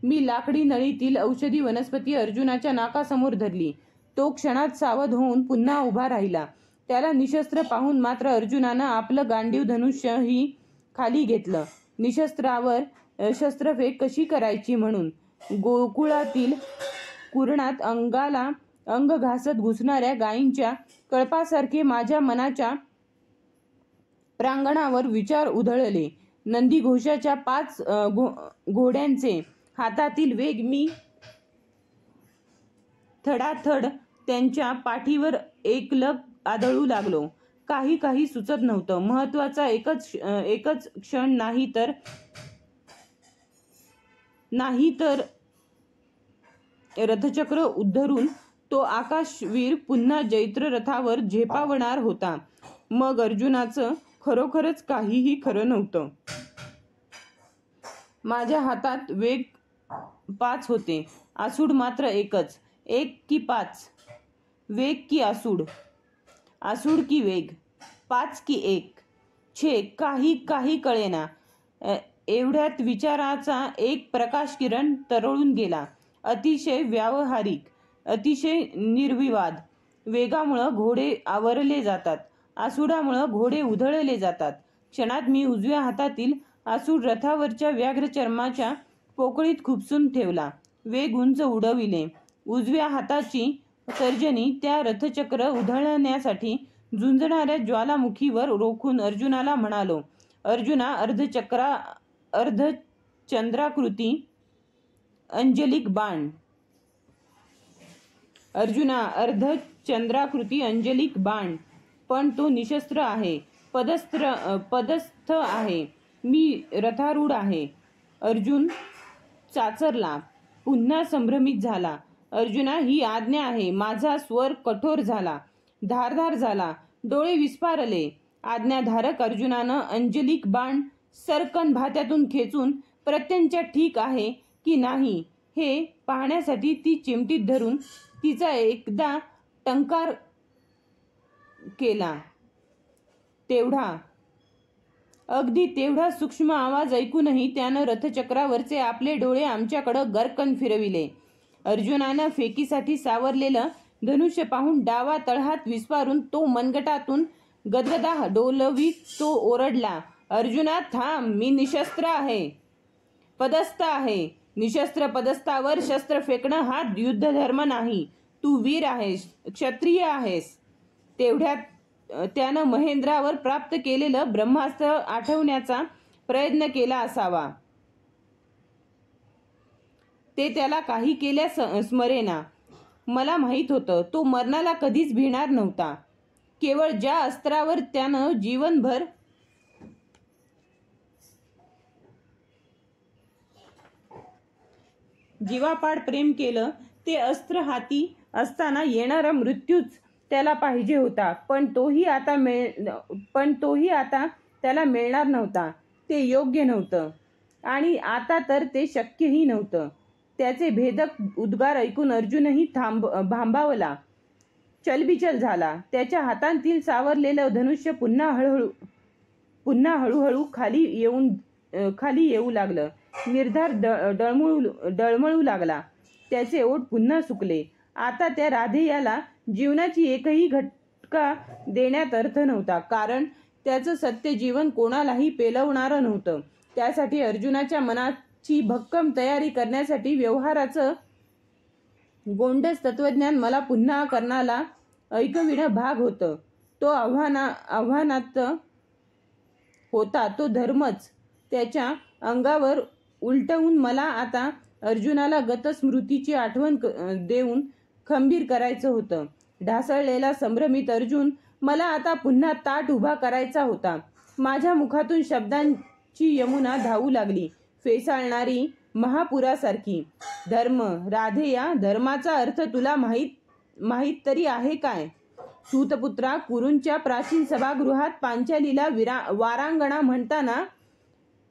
मी लाकडी नळीतील औषधी वनस्पती अर्जुनाच्या नाकासमोर धरली. तो क्षणात सावध होऊन पुन्हा उभा राहिला. त्याला निशस्त्र पाहून मात्र अर्जुनानं आपलं गांडीव धनुष्यही खाली घेतलं. निशस्त्रावर शस्त्रफेक कशी करायची म्हणून. गोकुळातील कुरणात अंगाला अंग घासत घुसणाऱ्या गायींच्या कळपासारखे माझ्या मनाच्या प्रांगणावर विचार उधळले. नंदीघोषाच्या 5 घोड्यांचे हातातील वेग मी थडाथड त्यांच्या पाठीवर एकलग आदळू लागलो. काही सुचत नव्हतं. महत्वाचा एकच क्षण नाही तर रथचक्र उद्धरून तो आकाशवीर पुन्हा जैत्र रथावर झेपावणार होता. मग अर्जुनाचं खरोखरच काहीही खरं नव्हतं. माझ्या हातात वेग पाच होते, आसूड मात्र एकच. एक की पाच, वेग की आसूड, आसूड की वेग, पाच की एक. छे, काही काही कळेना. एवढ्यात विचाराचा एक प्रकाश किरण तरळून गेला. अतिशय व्यावहारिक, अतिशय निर्विवाद. वेगामुळं घोडे आवरले जातात, आसूडामुळं घोडे उधळले जातात. क्षणात मी उजव्या हातातील आसूड रथावरच्या व्याघ्रचर्माच्या पोकळीत खुपसून ठेवला. वेग उंच उडविले. उजव्या हाताची तर्जनी त्या रथचक्र उधळण्यासाठी झुंजणाऱ्या ज्वालामुखीवर रोखून अर्जुनाला म्हणालो, अर्जुना, अर्धचंद्राकृती अंजलिक बाण. अर्जुना, अर्धचंद्राकृती अंजलिक बाण. पण तो निशस्त्र आहे, पदस्थ आहे. मी रथारूढ आहे. अर्जुन चाचरला, पुन्हा संभ्रमित झाला. अर्जुना, ही आज्ञा आहे. माझा स्वर कठोर झाला, धारदार झाला, डोळे विस्फारले. आज्ञाधारक अर्जुनानं अंजलिक बाण सरकन भात्यातून खेचून प्रत्यंच्या ठीक आहे की नाही हे पाहण्यासाठी ती चिमटीत धरून तिचा एकदा टंकार केला. अगदी तेवढा सूक्ष्म आवाज ऐकूनही त्यानं रथचक्रावरचे आपले डोळे आमच्याकडं गर्कन फिरविले. अर्जुनानं फेकीसाठी सावरलेलं धनुष्य पाहून डावा तळहात विस्फारून तो मनगटातून गदगदा डोलवीत तो ओरडला, अर्जुना थांब, मी निशस्त्र आहे, पदस्थ आहे. निशस्त्र पदस्थावर शस्त्र फेकणं हा युद्धधर्म नाही. तू वीर आहेस, क्षत्रिय आहेस. तेवढ्यात त्यानं महेंद्रावर प्राप्त केलेलं ब्रह्मास्त्र आठवण्याचा प्रयत्न केला असावा. ते त्याला काही केल्या स्मरेना. मला माहीत होतं तो मरणाला कधीच भिणार नव्हता. केवळ ज्या अस्त्रावर त्यानं जीवनभर जीवापाड प्रेम केलं ते अस्त्र हाती असताना येणारा मृत्यूच त्याला पाहिजे होता. पण तोही आता त्याला मिळणार नव्हता. ते योग्य नव्हतं आणि आता तर ते शक्यही नव्हतं. त्याचे भेदक उद्गार ऐकून अर्जुनही भांबावला, चलबिचल झाला. त्याच्या हातांतील सावरलेलं धनुष्य पुन्हा हळूहळू खाली येऊ लागलं. निर्धार डळमळू लागला. त्याचे ओठ पुन्हा सुकले. आता त्या राधेयाला जीवनाची एकही घटका देण्यात अर्थ नव्हता, कारण त्याचं सत्य जीवन कोणालाही पेलवणारं नव्हतं. त्यासाठी अर्जुनाच्या मनाची भक्कम तयारी करण्यासाठी व्यवहाराचं गोंडस तत्वज्ञान मला पुन्हा कर्णाला ऐकविणं भाग होतं. तो आव्हानात होता तो धर्मच त्याच्या अंगावर उलटवून मला आता अर्जुनाला गतस्मृतीची आठवण देऊन खंबीर करायचं होतं. ढासळलेला संभ्रमित अर्जुन मला आता पुन्हा ताठ उभा करायचा होता. माझ्या मुखातून शब्दांची यमुना धावू लागली, फेसाळणारी महापुरासारखी. धर्म, राधेया, धर्माचा अर्थ तुला माहीत तरी आहे काय? सूतपुत्रा, कुरूंच्या प्राचीन सभागृहात पांचालीला वारांगणा म्हणताना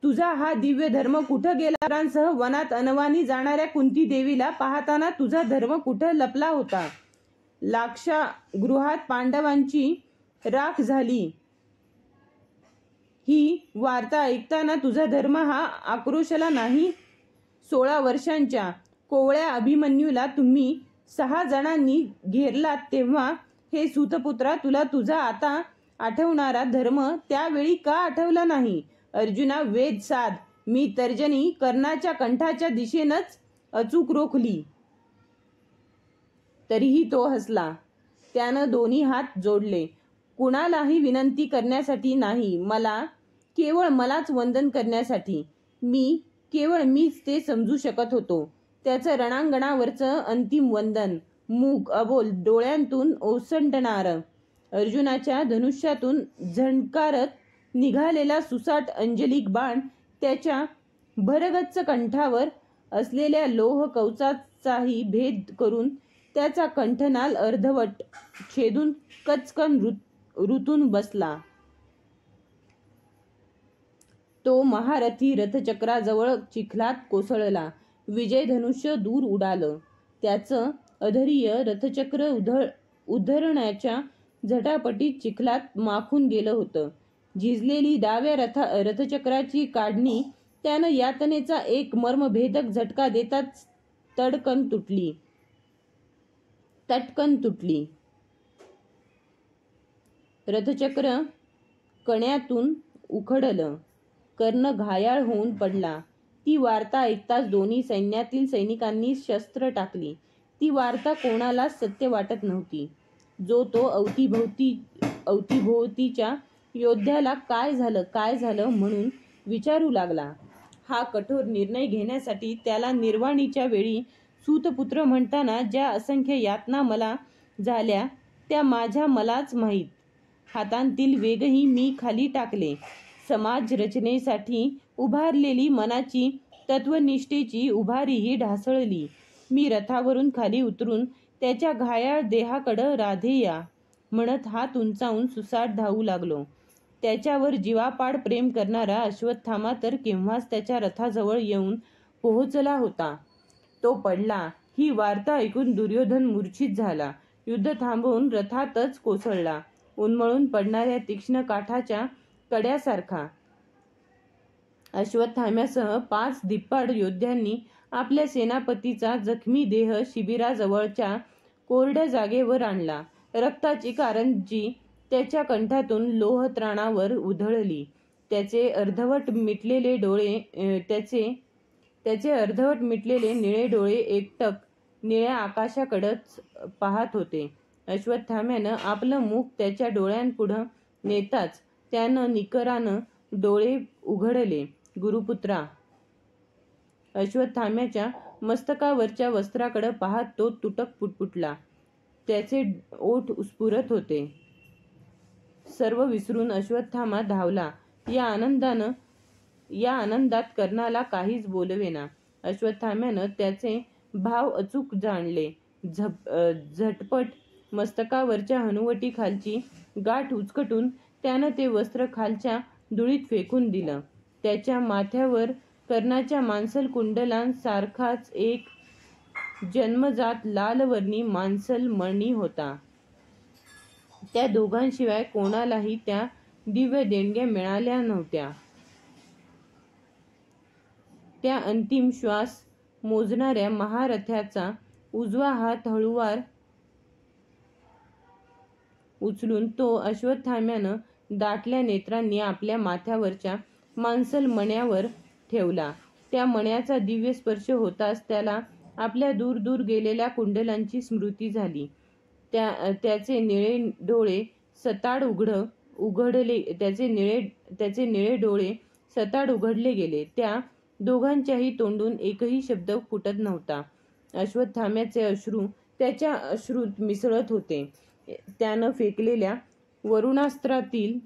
तुझा हा दिव्य धर्म कुठं गेला? पुत्रांसह वनात अनवानी जाणाऱ्या कुंती देवीला पाहताना तुझा धर्म कुठं लपला होता? लाक्षागृहात पांडवांची राख झाली ही वार्ता ऐकताना तुझा धर्म हा आक्रोशला नाही? 16 वर्षांच्या कोवळ्या अभिमन्यूला तुम्ही 6 जणांनी घेरलात तेव्हा हे सूतपुत्रा तुला तुझा आता आठवणारा धर्म त्यावेळी का आठवला नाही? अर्जुना, वेद साध. मी तर्जनी कर्णाच्या कंठाच्या दिशेनंच अचूक रोखली. तरीही तो हसला. त्यानं दोन्ही हात जोडले. कुणालाही विनंती करण्यासाठी नाही, केवळ मलाच वंदन करण्यासाठी. केवळ मीच ते समजू शकत होतो. त्याचं रणांगणावरचं अंतिम वंदन, मूक अबोल डोळ्यांतून ओसंडणारं. अर्जुनाच्या धनुष्यातून झणकारत निघालेला सुसाट अंजलिक बाण त्याच्या भरगच्च कंठावर असलेल्या लोह कवचाचाही भेद करून त्याचा कंठनाल अर्धवट छेदून कचकन रुतून बसला. तो महारथी रथचक्राजवळ चिखलात कोसळला. विजयधनुष्य दूर उडालं. त्याचं अधैर्य रथचक्र उधळण्याच्या झटापटीत चिखलात माखून गेलं होतं. झिजलेली डाव्या रथचक्राची काढणी त्यानं यातनेचा एक मर्मभेदक झटका देताच तटकन तुटली. रथचक्र कण्यातून उखडलं. कर्ण घायाळ होऊन पडला. ती वार्ता ऐकताच दोन्ही सैन्यातील सैनिकांनी शस्त्र टाकली. ती वार्ता कोणालाच सत्य वाटत नव्हती. जो तो अवतीभोवतीच्या योद्ध्याला काय झालं म्हणून विचारू लागला. हा कठोर निर्णय घेण्यासाठी त्याला निर्वाणीच्या वेळी सूतपुत्र म्हणताना ज्या असंख्य यातना मला झाल्या त्या माझ्या मलाच माहीत. हातांतील वेगही मी खाली टाकले. समाज रचनेसाठी उभारलेली मनाची तत्वनिष्ठेची उभारीही ढासळली. मी रथावरून खाली उतरून त्याच्या घायाळ देहाकडं राधे या म्हणत हात उंचावून सुसाट धावू लागलो. त्याच्यावर जीवापाड प्रेम करणारा अश्वत्थामा तर केव्हाच त्याच्या रथाजवळ येऊन पोहोचला होता. तो पडला. ही वार्ता ऐकून दुर्योधन मूर्छित झाला. युद्ध थांबवून रथातच कोसळला. उन्मळून पडणाऱ्या तीक्ष्ण काठाच्या कड्यासारखा. अश्वत्थाम्यासह 5 धिप्पाड योद्ध्यांनी आपल्या सेनापतीचा जखमी देह शिबिराजवळच्या कोरड्या जागेवर आणला. रक्ताची कारंजी त्याच्या कंठातून लोहत्राणावर उधळली. त्याचे अर्धवट मिटलेले निळे डोळे एकटक निळ्या आकाशाकडंच पाहत होते. अश्वत्थाम्यानं आपलं मुख त्याच्या डोळ्यांपुढं नेताच त्यानं निकरानं डोळे उघडले. गुरुपुत्रा! अश्वत्थाम्याच्या मस्तकावरच्या वस्त्राकडं पाहत तो तुटक पुटपुटला. त्याचे ओठ स्फुरत होते. सर्व विसरून अश्वत्थामा धावला. या आनंदात कर्णाला काहीच बोलवेना. अश्वत्थाम्यानं त्याचे भाव अचूक जाणले. झटपट मस्तकावरच्या हनुवटीखालची गाठ उचकटून त्यानं ते वस्त्र खालच्या धुळीत फेकून दिलं. त्याच्या माथ्यावर कर्णाच्या मांसल कुंडलांसारखाच एक जन्मजात लालवर्णी मांसल मणी होता. त्या दोघांशिवाय कोणालाही त्या दिव्य देणग्या मिळाल्या नव्हत्या. त्या अंतिम श्वास मोजणाऱ्या महारथाचा उजवा हात हळूवार उचलून तो अश्वत्थाम्यानं दाटल्या नेत्रांनी आपल्या माथ्यावरच्या मांसल मण्यावर ठेवला. त्या मण्याचा दिव्य स्पर्श होताच त्याला आपल्या दूर दूर गेलेल्या कुंडलांची स्मृती झाली. त्याचे निळे डोळे सताड उघडले गेले. त्या दोघांच्याही तोंडून एकही शब्द फुटत नव्हता. अश्वत्थाम्याचे अश्रू त्याच्या अश्रूत मिसळत होते. त्यानं फेकलेल्या वरुणास्त्रातील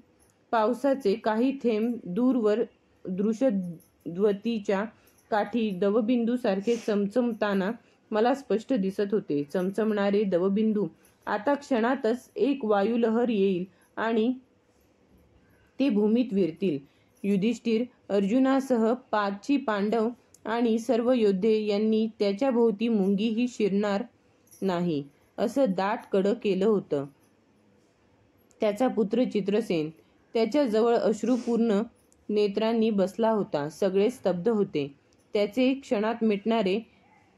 पावसाचे काही थेंब दूरवर दृशद्वतीच्या काठी दवबिंदूसारखे चमचमताना मला स्पष्ट दिसत होते. चमचमणारे दवबिंदू आता क्षणातच एक वायुलहर येईल आणि ते भूमीत विरतील. युधिष्ठिर, अर्जुनासह 5 पांडव आणि सर्व योद्धे यांनी त्याच्या भोवती मुंगीही शिरणार नाही असं दाट कडं केलं होतं. त्याचा पुत्र चित्रसेन त्याच्याजवळ अश्रुपूर्ण नेत्रांनी बसला होता. सगळे स्तब्ध होते. त्याचे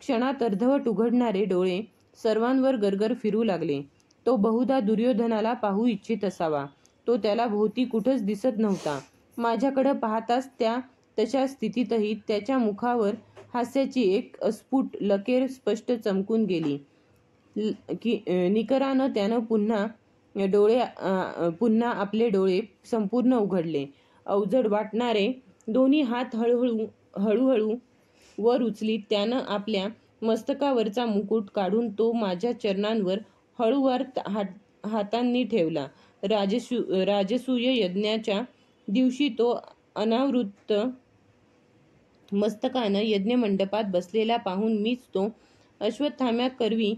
क्षणात अर्धवट उघडणारे डोळे सर्वांवर गरगर फिरू लागले. तो बहुधा दुर्योधनाला पाहू इच्छित असावा. तो त्याला भोवती कुठंच दिसत नव्हता. माझ्याकडं पाहताच त्या तशा स्थितीतही त्याच्या मुखावर हास्याची एक अस्फुट लकेर स्पष्ट चमकून गेली. निकरानं त्यानं पुन्हा आपले डोळे संपूर्ण उघडले. अवजड वाटणारे दोन्ही हात हळूहळू वर उचलीत त्यानं आपल्या मस्तकावरचा मुकुट काढून तो माझ्या चरणांवर हळूवार हातांनी ठेवला. राजसूय यज्ञाच्या दिवशी तो अनावृत मस्तकानं यज्ञमंडपात बसलेला पाहून मीच तो अश्वत्थाम्याकरवी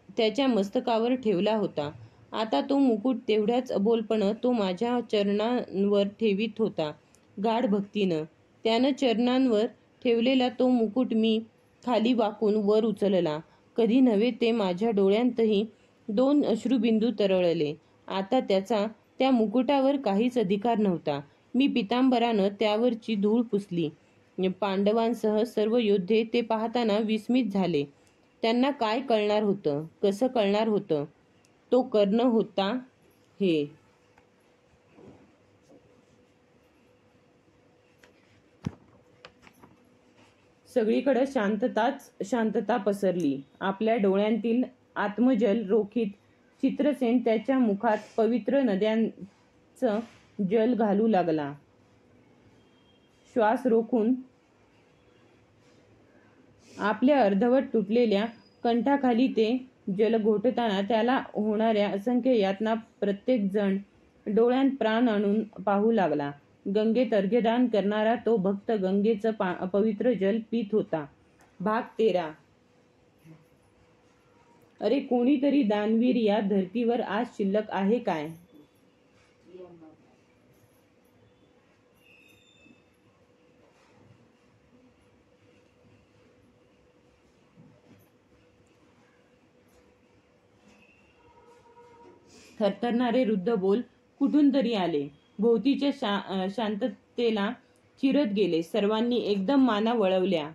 त्याच्या मस्तकावर ठेवला होता. आता तो मुकुट तेवढ्याच अबोलपणं तो माझ्या चरणांवर ठेवीत होता. गाढ भक्तीनं त्यानं चरणांवर ठेवलेला तो मुकुट मी खाली वाकून वर उचलला. कधी नव्हे ते माझ्या डोळ्यांतही 2 अश्रुबिंदू तरळले. आता त्याचा त्या मुकुटावर काहीच अधिकार नव्हता. मी पितांबरानं त्यावरची धूळ पुसली. पांडवांसह सर्व योद्धे ते पाहताना विस्मित झाले. त्यांना काय कळणार होतं, कसं कळणार होतं तो कर्ण होता हे. सगळीकडे शांतता पसरली. आपल्या डोळ्यांतील आत्मजल रोखीत चित्रसेन त्याच्या मुखात पवित्र नद्यांचं जल घालू लागला. श्वास रोखून आपल्या अर्धवट तुटलेल्या कंठाखाली ते जल घोटताना त्याला होणाऱ्या असंख्य यातना प्रत्येक जण डोळ्यात प्राण आणून पाहू लागला. गंगेत अर्घ्यदान करणारा तो भक्त गंगेचं पवित्र जल पीत होता. भाग 13. अरे कोणीतरी दानवीर या धर्तीवर आज शिल्लक आहे काय? थरथरणारे रुद्ध बोल कुठून तरी आले. भोवतीच्या शांततेला चिरत गेले. सर्वांनी एकदम माना वळवल्या.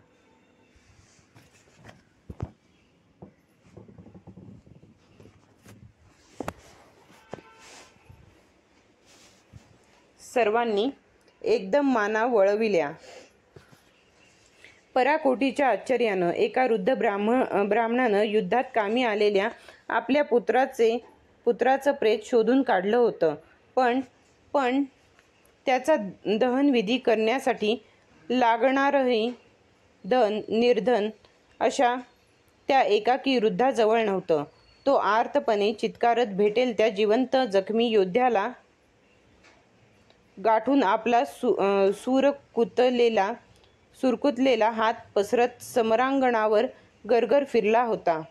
पराकोटीच्या आश्चर्यानं एका वृद्ध ब्राह्मणानं युद्धात कामी आलेल्या आपल्या पुत्राचं प्रेत शोधून काढलं होतं. पण त्याचा दहनविधी करण्यासाठी लागणारही धन निर्धन अशा त्या एकाकी वृद्धाजवळ नव्हतं. तो आर्तपणे चित्कारत भेटेल त्या जिवंत जखमी योद्ध्याला गाठून आपला सुरकुतलेला हात पसरत समरांगणावर गरगर फिरला होता.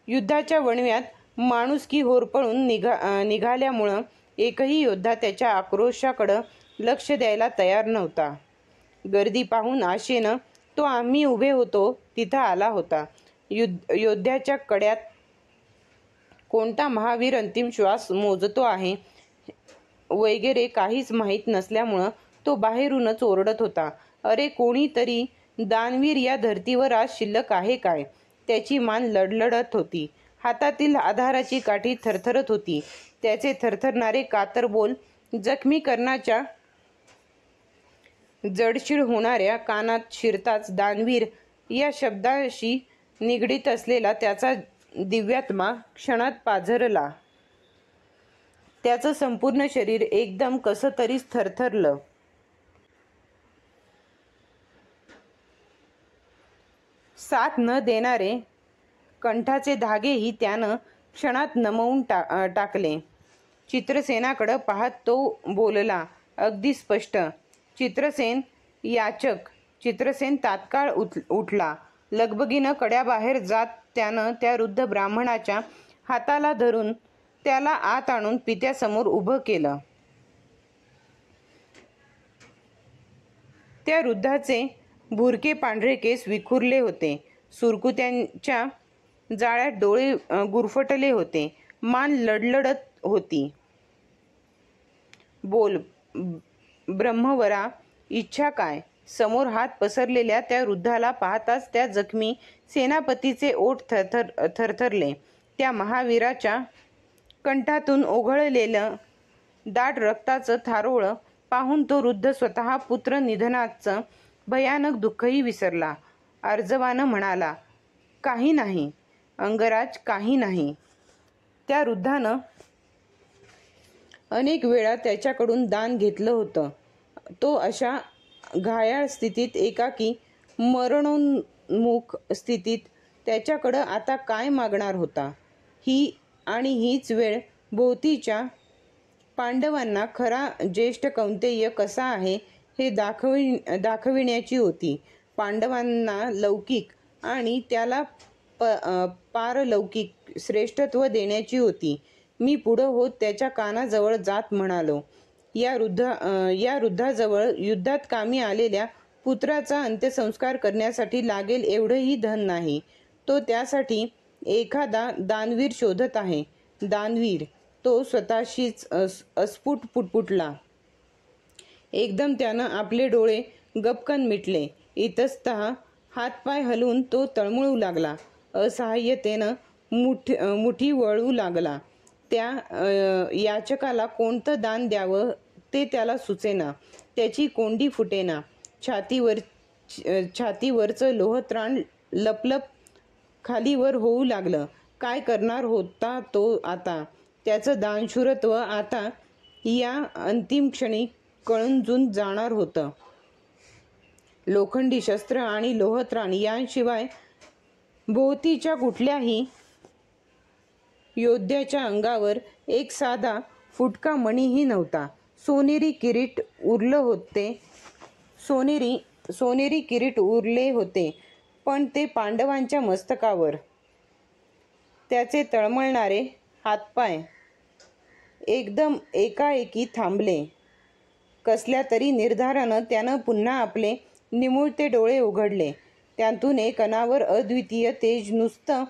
युद्धाच्या वणव्यात माणुसकी होरपळून निघाल्यामुळं एकही योद्धा त्याच्या आक्रोशाकडं लक्ष द्यायला तयार नव्हता. गर्दी पाहून आशेनं तो आम्ही उभे होतो तिथं आला होता. योद्ध्याच्या कड्यात कोणता महावीर अंतिम श्वास मोजतो आहे वगैरे काहीच माहीत नसल्यामुळं तो बाहेरूनच ओरडत होता. अरे कोणीतरी दानवीर या धर्तीवर आज शिल्लक आहे काय? त्याची मान लडलडत होती. हातातील आधाराची काठी थरथरत होती. त्याचे थरथरणारे कातर बोल जखमी कर्णाच्या जडशीळ होणाऱ्या कानात शिरताच दानवीर या शब्दाशी निगडीत असलेला त्याचा दिव्यात्मा क्षणात पाझरला. त्याचं संपूर्ण शरीर एकदम कसं तरीच थरथरलं. साथ न देणारे कंठाचे धागेही त्यानं क्षणात नमवून टाकले. चित्रसेनाकडं पाहत तो बोलला अगदी स्पष्ट. चित्रसेन याचक. चित्रसेन तात्काळ उठला. लगबगीनं कड्याबाहेर जात त्यानं त्या वृद्ध ब्राह्मणाच्या हाताला धरून त्याला आत आणून पित्यासमोर उभं केलं. त्या वृद्धाचे भुरके पांढरे केस विखुरले होते. सुरकुत्यांच्या जाळ्यात डोळे गुरफटले होते. मान लडलडत होती. बोल ब्रह्मवरा, इच्छा काय? समोर हात पसरलेल्या त्या वृद्धाला पाहताच त्या जखमी सेनापतीचे ओठ थरथरले. त्या महावीराच्या कंठातून ओघळलेलं दाट रक्ताचं थारोळं पाहून तो वृद्ध स्वतः पुत्र निधनाचं भयानक दुःखही विसरला. अर्जवानं म्हणाला काही नाही अंगराज, काही नाही. त्या वृद्धानं अनेक वेळा त्याच्याकडून दान घेतलं होतं. तो अशा घायाळ स्थितीत, एकाकी मरणोन्मुख स्थितीत त्याच्याकडं आता काय मागणार होता? हीच वेळ भोवतीच्या पांडवांना खरा ज्येष्ठ कौंतेय कसा आहे हे दाखविण्याची होती. पांडवांना लौकिक आणि त्याला पारलौकिक श्रेष्ठत्व देण्याची होती. मी पुढं होत त्याच्या कानाजवळ जात म्हणालो, या वृद्धाजवळ युद्धात कामी आलेल्या पुत्राचा अंत्यसंस्कार करण्यासाठी लागेल एवढंही धन नाही. तो त्यासाठी एखादा दानवीर शोधत आहे. दानवीर, तो स्वतःशीच अस्फुट पुटपुटला. एकदम त्यानं आपले डोळे गपकन मिटले. इतस्ततः हातपाय हलवून तो तळमळू लागला. असहाय्यतेनं मुठी वळू लागला. त्या याचकाला कोणतं दान द्यावं ते त्याला सुचेना. त्याची कोंडी फुटेना. छातीवरचं लोहत्राण लपलप खालीवर होऊ लागलं. काय करणार होता तो आता? त्याचं दानशूरत्व आता या अंतिम क्षणी कळून जाणार होतं. लोखंडी शस्त्र आणि लोहत्राण यांशिवाय भोवतीच्या कुठल्याही योद्ध्याच्या अंगावर एक साधा फुटका मणीही नव्हता. सोनेरी किरीट उरले होते, पण ते पांडवांच्या मस्तकावर. त्याचे तळमळणारे हातपाय एकदम एकाएकी थांबले. कसल्या तरी निर्धारानं त्यानं पुन्हा आपले निमुळते डोळे उघडले. त्यातून एक अनावर अद्वितीय तेज नुसतं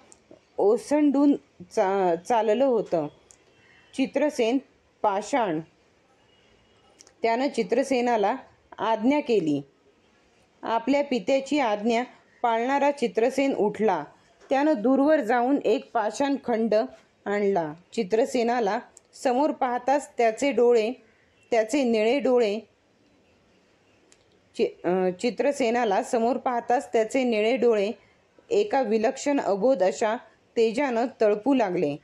ओसंडून चाललं होतं. चित्रसेन पाषाण. त्यानं चित्रसेनाला आज्ञा केली. आपल्या पित्याची आज्ञा पाळणारा चित्रसेन उठला. त्यानं दूरवर जाऊन एक पाषाण खंड आणला. चित्रसेनाला समोर पाहताच त्याचे निळे डोळे एका विलक्षण अबोध अशा तेजानं तळपू लागले.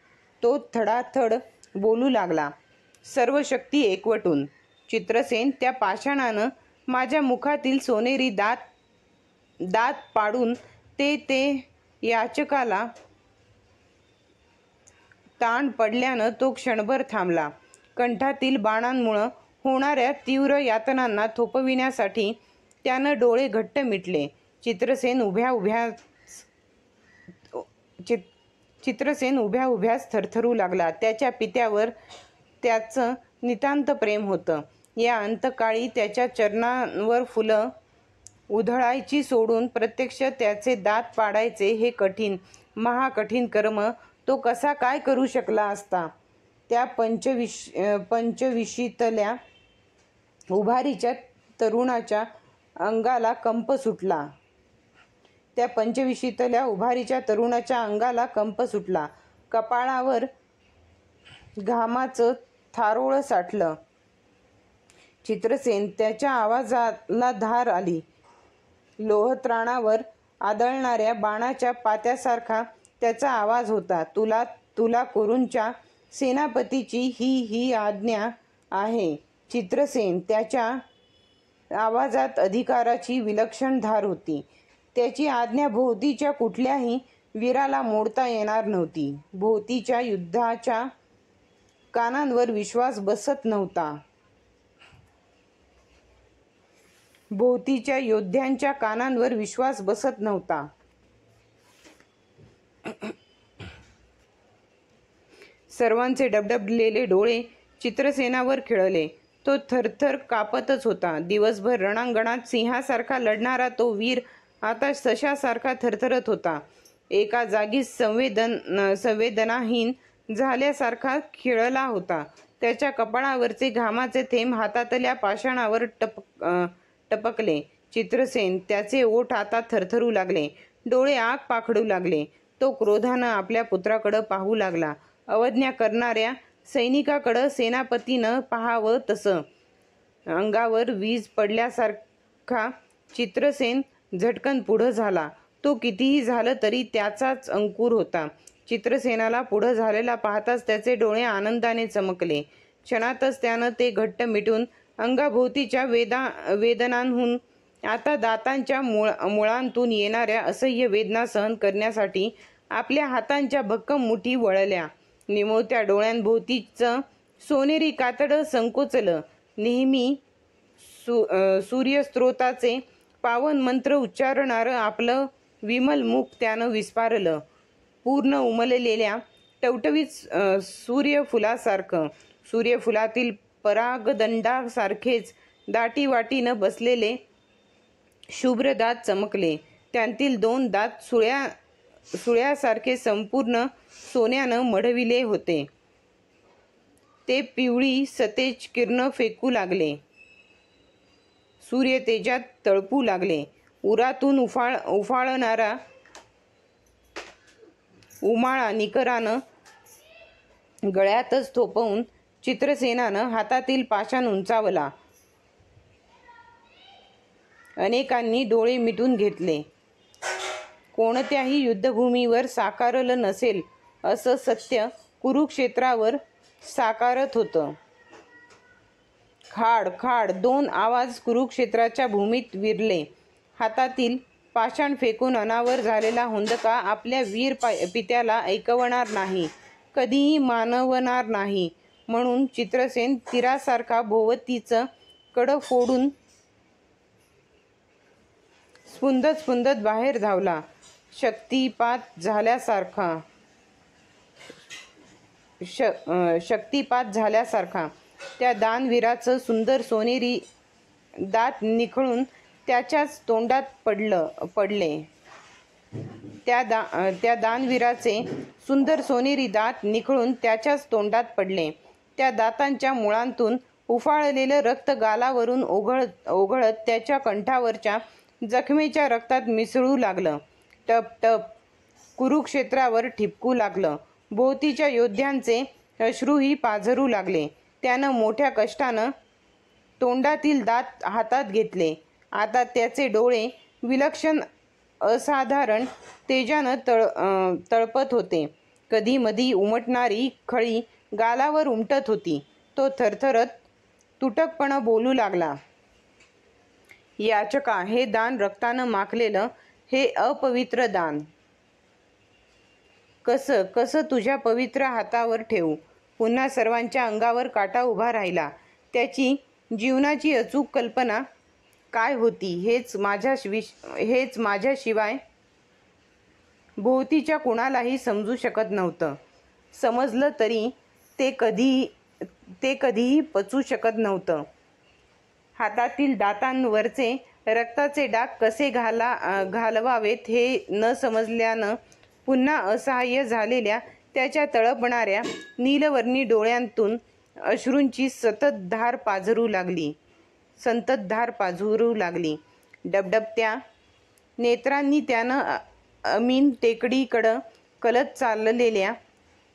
तो थडाथड बोलू लागला, सर्व शक्ती एकवटून. चित्रसेन, त्या पाषाणानं माझ्या मुखातील सोनेरी दात पाडून ते याचकाला ताण पडल्यानं तो क्षणभर थांबला. कंठातील बाणांमुळं होणाऱ्या तीव्र यातनांना थोपविण्यासाठी त्यानं डोळे घट्ट मिटले. चित्रसेन उभ्या थरथरू लागला. त्याच्या पित्यावर त्याचं नितांत प्रेम होतं. या अंतकाळी त्याच्या चरणांवर फुलं उधळायची सोडून प्रत्यक्ष त्याचे दात पाडायचे हे कठीण, महाकठीण कर्म तो कसा काय करू शकला असता? त्या पंचविशीतल्या उभारीच्या तरुणाच्या अंगाला कंप सुटला. कपाळावर घामाचं थारोळं साठलं. चित्रसेन, त्याच्या आवाजाला धार आली. लोहत्राणावर आदळणाऱ्या बाणाच्या पात्यासारखा त्याचा आवाज होता. तुला कोरूंच्या सेनापतीची ही आज्ञा आहे. चित्रसेन, त्याच्या आवाजात अधिकाराची विलक्षण धार होती. त्याची आज्ञा भोवतीच्या कुठल्याही वीराला मोडता येणार नव्हती. भोवतीच्या योद्ध्यांच्या कानांवर विश्वास बसत नव्हता. सर्वांचे डबडबलेले डोळे चित्रसेनावर खिळले. तो थरथर कापतच होता. दिवसभर रणांगणात सिंहासारखा लढणारा तो वीर आता सशासारखा थरथरत होता. एका जागी संवेदनाहीन झाल्यासारखा खिळला होता. त्याच्या कपाळावरचे घामाचे थेंब हातातल्या पाषाणावर टपकले. चित्रसेन, त्याचे ओठ आता थरथरू लागले. डोळे आग पाखडू लागले. तो क्रोधानं आपल्या पुत्राकडं पाहू लागला. अवज्ञा करणाऱ्या सैनिकाकडं सेनापतीनं पाहावं तसं. अंगावर वीज पडल्यासारखा चित्रसेन झटकन पुढं झाला. तो कितीही झालं तरी त्याचाच अंकुर होता. चित्रसेनाला पुढं झालेला पाहताच त्याचे डोळे आनंदाने चमकले. क्षणातच त्यानं ते घट्ट मिटून अंगाभोवतीच्या वेदनांहून आता दातांच्या मुळांतून येणाऱ्या असह्य वेदना सहन करण्यासाठी आपल्या हातांच्या भक्कम मुठी वळल्या. निमुळत्या डोळ्यांभोवतीचं सोनेरी कातडं संकोचलं. नेहमी सूर्यस्रोताचे पावन मंत्र उच्चारणारं आपलं विमल मुख त्यानं विस्फारलं. पूर्ण उमललेल्या टवटवीत सूर्यफुलासारखं. सूर्यफुलातील परागदंडासारखेच दाटीवाटीनं बसलेले शुभ्र दात चमकले. त्यांतील 2 दात सुळ्यासारखे संपूर्ण सोन्यानं मढविले होते. ते पिवळी सतेज किरणं फेकू लागले. सूर्यतेजात तळपू लागले. उरातून उफाळणारा उमाळा निकरानं गळ्यातच थोपवून चित्रसेनानं हातातील पाषाण उंचावला. अनेकांनी डोळे मिटून घेतले. कोणत्याही युद्धभूमीवर साकारलं नसेल असं सत्य कुरुक्षेत्रावर साकारत होतं. खाड खाड 2 आवाज कुरुक्षेत्राच्या भूमीत विरले. हातातील पाषाण फेकून अनावर झालेला हुंदका आपल्या वीर पित्याला ऐकवणार नाही, कधीही मानवणार नाही म्हणून चित्रसेन तीरासारखा भोवतीचं कडं फोडून स्पुंदत बाहेर धावला. शक्तिपात झाल्यासारखा त्या दानवीराचं सुंदर सोनेरी दात निखळून त्याच्याच तोंडात पडले. त्या दानवीराचे सुंदर सोनेरी दात निखळून त्याच्याच तोंडात पडले. त्या दातांच्या मुळांतून उफाळलेलं रक्त गालावरून ओघळत त्याच्या कंठावरच्या जखमेच्या रक्तात मिसळू लागलं. टप टप कुरुक्षेत्रावर ठिपकू लागलं. भोवतीच्या योद्ध्यांचे अश्रूही पाझरू लागले. त्यानं मोठ्या कष्टानं तोंडातील दात हातात घेतले. आता त्याचे डोळे विलक्षण असाधारण तेजानं तळपत होते. कधीमधी उमटणारी खळी गालावर उमटत होती. तो थरथरत तुटकपणं बोलू लागला. याचका, हे दान रक्तानं माखलेलं, हे अपवित्र दान कसं तुझ्या पवित्र हातावर ठेवू? पुन्हा सर्वांच्या अंगावर काटा उभा राहिला. त्याची जीवनाची अचूक कल्पना काय होती हेच माझ्याशिवाय भोवतीच्या कुणालाही समजू शकत नव्हतं. समजलं तरी ते कधीही पचू शकत नव्हतं. हातातील दातांवरचे रक्ताचे डाग कसे घालवावेत हे न समजल्यानं पुन्हा असहाय्य झालेल्या त्याच्या तळपणाऱ्या नीलवर्णी डोळ्यांतून अश्रूंची संततधार पाझरू लागली. डबडबत्या नेत्रांनी त्यानं अमीन टेकडीकडं कलत चाललेल्या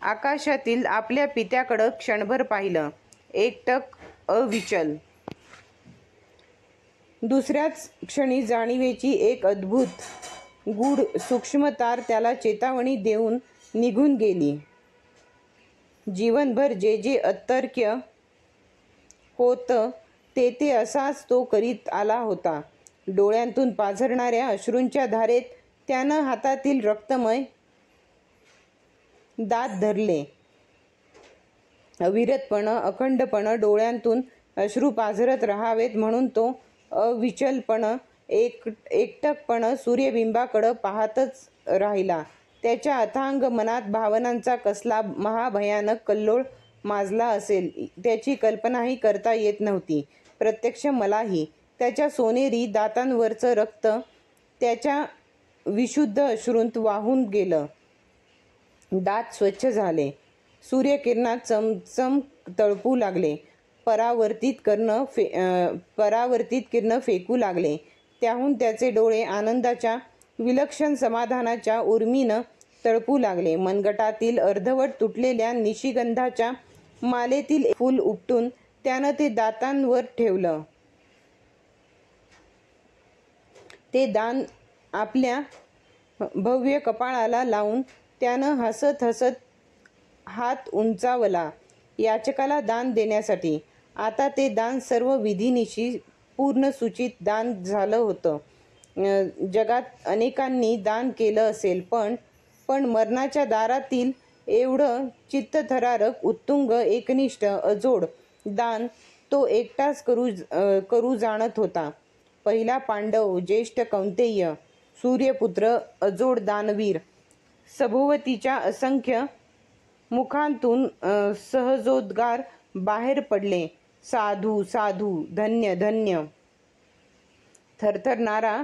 आकाशातील आपल्या पित्याकडं क्षणभर पाहिलं. एकटक अविचल. दुसऱ्याच क्षणी जाणीवेची एक अद्भुत गूढ सूक्ष्म तार त्याला चेतावणी देऊन निघून गेली. जीवनभर जे अतर्क्य होतं ते असाच तो करीत आला होता. डोळ्यांतून पाझरणाऱ्या अश्रूंच्या धारेत त्यानं हातातील रक्तमय दात धरले. अविरतपणं अखंडपणं डोळ्यांतून अश्रू पाझरत राहावेत म्हणून तो अविचलपणं एकटकपणं सूर्यबिंबाकडं पाहतच राहिला. त्याच्या अथांग मनात भावनांचा कसला महाभयानक कल्लोळ माजला असेल त्याची कल्पनाही करता येत नव्हती. प्रत्यक्ष मलाही. त्याच्या सोनेरी दातांवरचं रक्त त्याच्या विशुद्ध अश्रूंत वाहून गेलं. दात स्वच्छ झाले. सूर्यकिरणात चमचम तळपू लागले. परावर्तित किरणं फेकू लागले. त्याहून त्याचे डोळे आनंदाच्या विलक्षण समाधानाच्या उर्मीनं तळपू लागले. मनगटातील अर्धवट तुटलेल्या निशिगंधाच्या मालेतील एक फूल उपटून त्यानं ते दातांवर ठेवलं. ते दान आपल्या भव्य कपाळाला लावून त्यानं हसत हात उंचावला याचकाला दान देण्यासाठी. आता ते दान सर्व विधीनिशी पूर्णसूचित दान झालं होतं. जगात अनेकांनी दान केलं असेल, पण मरणाच्या दारातील एवढं चित्तथरारक, उत्तुंग, एकनिष्ठ, अजोड दान तो एकटाच करू जाणत होता. पहिला पांडव, ज्येष्ठ कौंतेय, सूर्यपुत्र, अजोड दानवीर. सभोवतीच्या असंख्य मुखांतून सहजोद्गार बाहेर पडले. साधू साधू, धन्य धन्य. थरथरणारा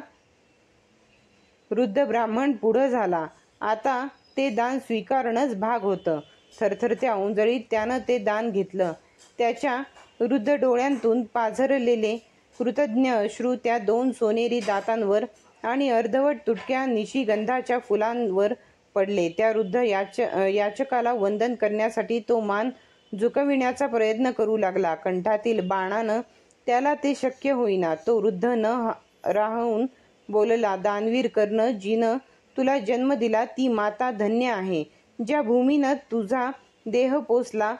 वृद्ध ब्राह्मण पुढं झाला. आता ते दान स्वीकारणंच भाग होतं. थरथरत्या ओंजळीत त्यानं ते दान घेतलं. त्याच्या वृद्ध डोळ्यांतून पाझरलेले कृतज्ञ अश्रू त्या 2 सोनेरी दातांवर आणि अर्धवट तुटक्या निशिगंधाच्या फुलांवर पडले. त्या वृद्ध याचकाला वंदन करण्यासाठी तो मान झुकविण्याचा प्रयत्न करू लागला. कंठातील बाणानं त्याला ते शक्य होईना. तो वृद्ध न राहून बोलला, दानवीर कर्ण, जिनं तुला जन्म दिला ती माता धन्य आहे. ज्या भूमीनं तुझा देह पोसला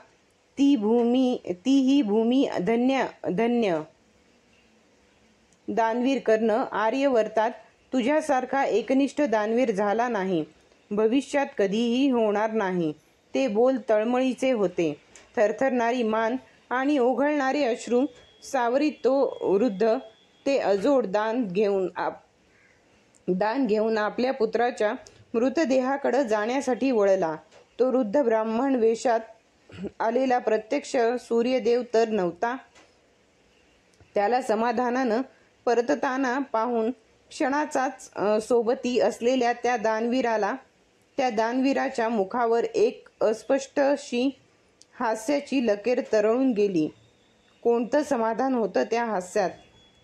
ती ही भूमी धन्य धन्य. दानवीर कर्ण, आर्यवर्तात तुझ्यासारखा एकनिष्ठ दानवीर झाला नाही, भविष्यात कधीही होणार नाही. ते बोल तळमळीचे होते. थरथरणारी मान आणि ओघळणारे अश्रू सावरीत तो वृद्ध ते अजोड दान घेऊन आपल्या पुत्राच्या मृतदेहाकडे जाण्यासाठी वळला. तो वृद्ध ब्राह्मण वेशात आलेला प्रत्यक्ष सूर्यदेव तर नव्हता. त्याला समाधानानं परतताना पाहून क्षणाचाच सोबती असलेल्या त्या दानवीराच्या मुखावर एक अस्पष्टशी हास्याची लकीर तरळून गेली. कोणतं समाधान होतं त्या हास्यात?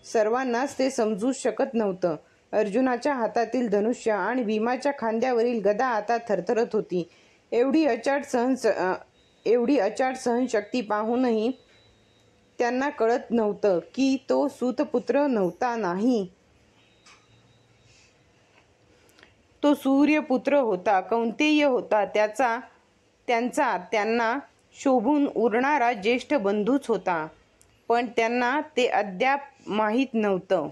सर्वांनाच ते समजू शकत नव्हतं. अर्जुनाच्या हातातील धनुष्य आणि भीमाच्या खांद्यावरील गदा आता थरथरत होती. एवढी अचाट सहनशक्ती पाहूनही त्यांना कळत नव्हतं की तो सूतपुत्र नव्हता, नाही, तो सूर्यपुत्र होता, कौंतेय होता. त्यांना शोभून उरणारा ज्येष्ठ बंधूच होता. पण त्यांना ते अद्याप माहीत नव्हतं.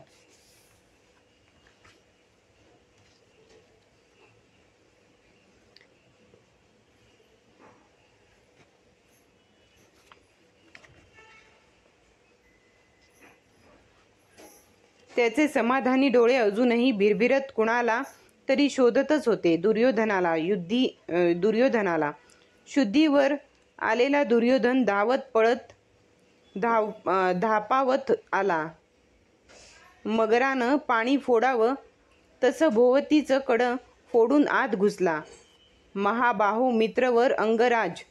त्याचे समाधानी डोळे अजूनही बिरबिरत कुणाला तरी शोधतच होते. दुर्योधनाला. शुद्धीवर आलेला दुर्योधन धावत पळत धापावत आला. मगरानं पाणी फोडावं तसं भोवतीचं कडं फोडून आत घुसला. महाबाहू मित्रवर अंगराज.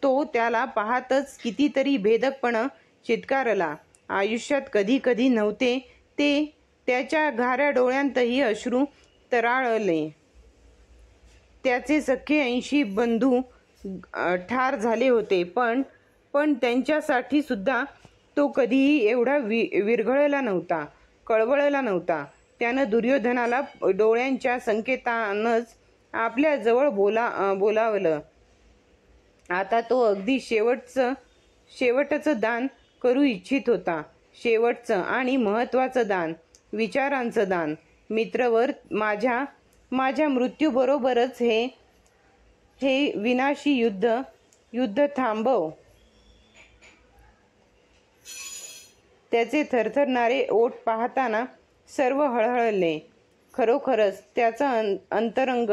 तो त्याला पाहतच कितीतरी भेदकपणं चित्कारला. आयुष्यात कधी कधी नव्हते ते त्याच्या घाऱ्या डोळ्यांतही अश्रू तराळले. त्याचे सख्खे 80 बंधू ठार झाले होते, पण त्यांच्यासाठी सुद्धा तो कधीही एवढा विरघळला नव्हता, कळवळला नव्हता. त्यानं दुर्योधनाला डोळ्यांच्या संकेतानंच आपल्या जवळ बोलावलं. आता तो अगदी शेवटचं दान करू इच्छित होता. शेवटचं आणि महत्त्वाचं दान, विचारांचं दान. मित्रवर, माझ्या मृत्यूबरोबरच हे विनाशी युद्ध थांबव. त्याचे थरथरणारे ओठ पाहताना सर्व हळहळले. खरोखरच त्याचं अंतरंग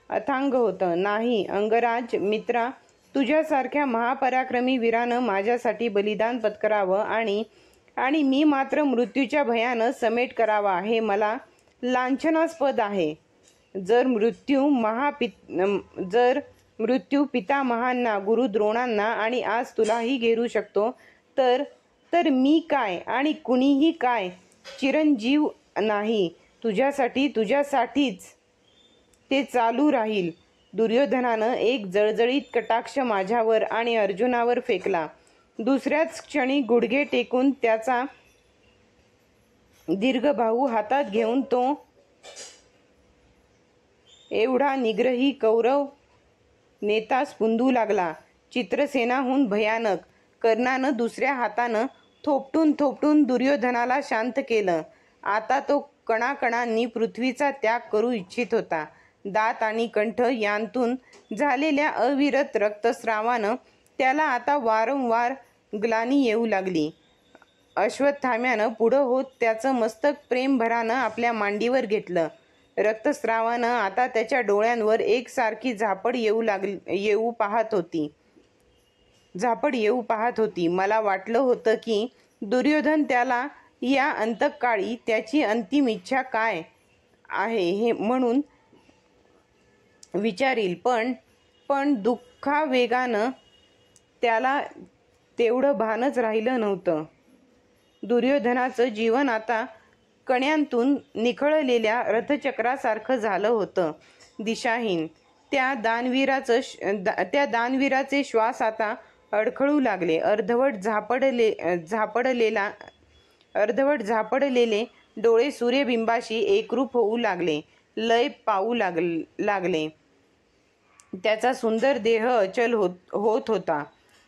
अथांग होतं. नाही अंगराज मित्रा, तुझ्यासारख्या महापराक्रमी वीरानं माझ्यासाठी बलिदान पत्करावं आणि मी मात्र मृत्यूच्या भयानं समेट करावा, हे मला लांछनास्पद आहे. जर मृत्यू पितामहांना, गुरु द्रोणांना आणि आज तुलाही घेरू शकतो, तर मी काय आणि कुणीही काय चिरंजीव नाही. तुझ्यासाठीच ते चालू राहील. दुर्योधनानं एक जळजळीत कटाक्ष माझ्यावर आणि अर्जुनावर फेकला. दुसऱ्याच क्षणी गुडघे टेकून त्याचा दीर्घ बाहू हातात घेऊन तो एवढा निग्रही कौरव नेता स्फुंदू लागला. चित्रसेनाहून भयानक. कर्णानं दुसऱ्या हातानं थोपटून दुर्योधनाला शांत केलं. आता तो कणाकणांनी पृथ्वीचा त्याग करू इच्छित होता. दात आणि कंठ यांतून झालेल्या अविरत रक्तस्रावानं त्याला आता वारंवार ग्लानी येऊ लागली. अश्वत्थाम्यानं पुढं होत त्याचं मस्तक प्रेमभरानं आपल्या मांडीवर घेतलं. रक्तस्रावानं आता त्याच्या डोळ्यांवर एकसारखी झापड येऊ पाहत होती. झापड येऊ पाहत होती. मला वाटलं होतं की दुर्योधन त्याला या अंतकाळी त्याची अंतिम इच्छा काय आहे हे म्हणून विचारील, पण दुःखावेगानं त्याला तेवढं भानच राहिलं नव्हतं. दुर्योधनाचं जीवन आता कण्यांतून निखळलेल्या रथचक्रासारखं झालं होतं, दिशाहीन. त्या दानवीराचे श्वास आता अडखळू लागले. अर्धवट झापडलेले डोळे सूर्यबिंबाशी एकरूप होऊ लागले, लय पावू लागले. त्याचा सुंदर देह अचल होत होता.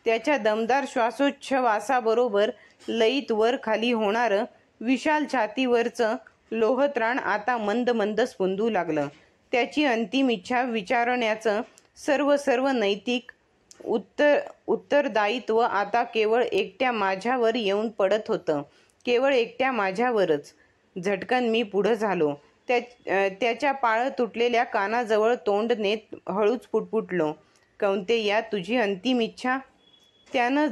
त्याच्या दमदार श्वासोच्छवासाबरोबर लयीत वर खाली होणारं विशाल छातीवरचं लोहत्राण आता मंद मंद स्पंदू लागलं. त्याची अंतिम इच्छा विचारण्याचं सर्व नैतिक उत्तरदायित्व आता केवळ एकट्या माझ्यावर येऊन पडत होतं. केवळ एकट्या माझ्यावरच. झटकन मी पुढं झालो. त्याच्या पाळ तुटलेल्या कानाजवळ तोंड नेत हळूच पुटपुटलो, कौंतेया, तुझी अंतिम इच्छा? त्यानं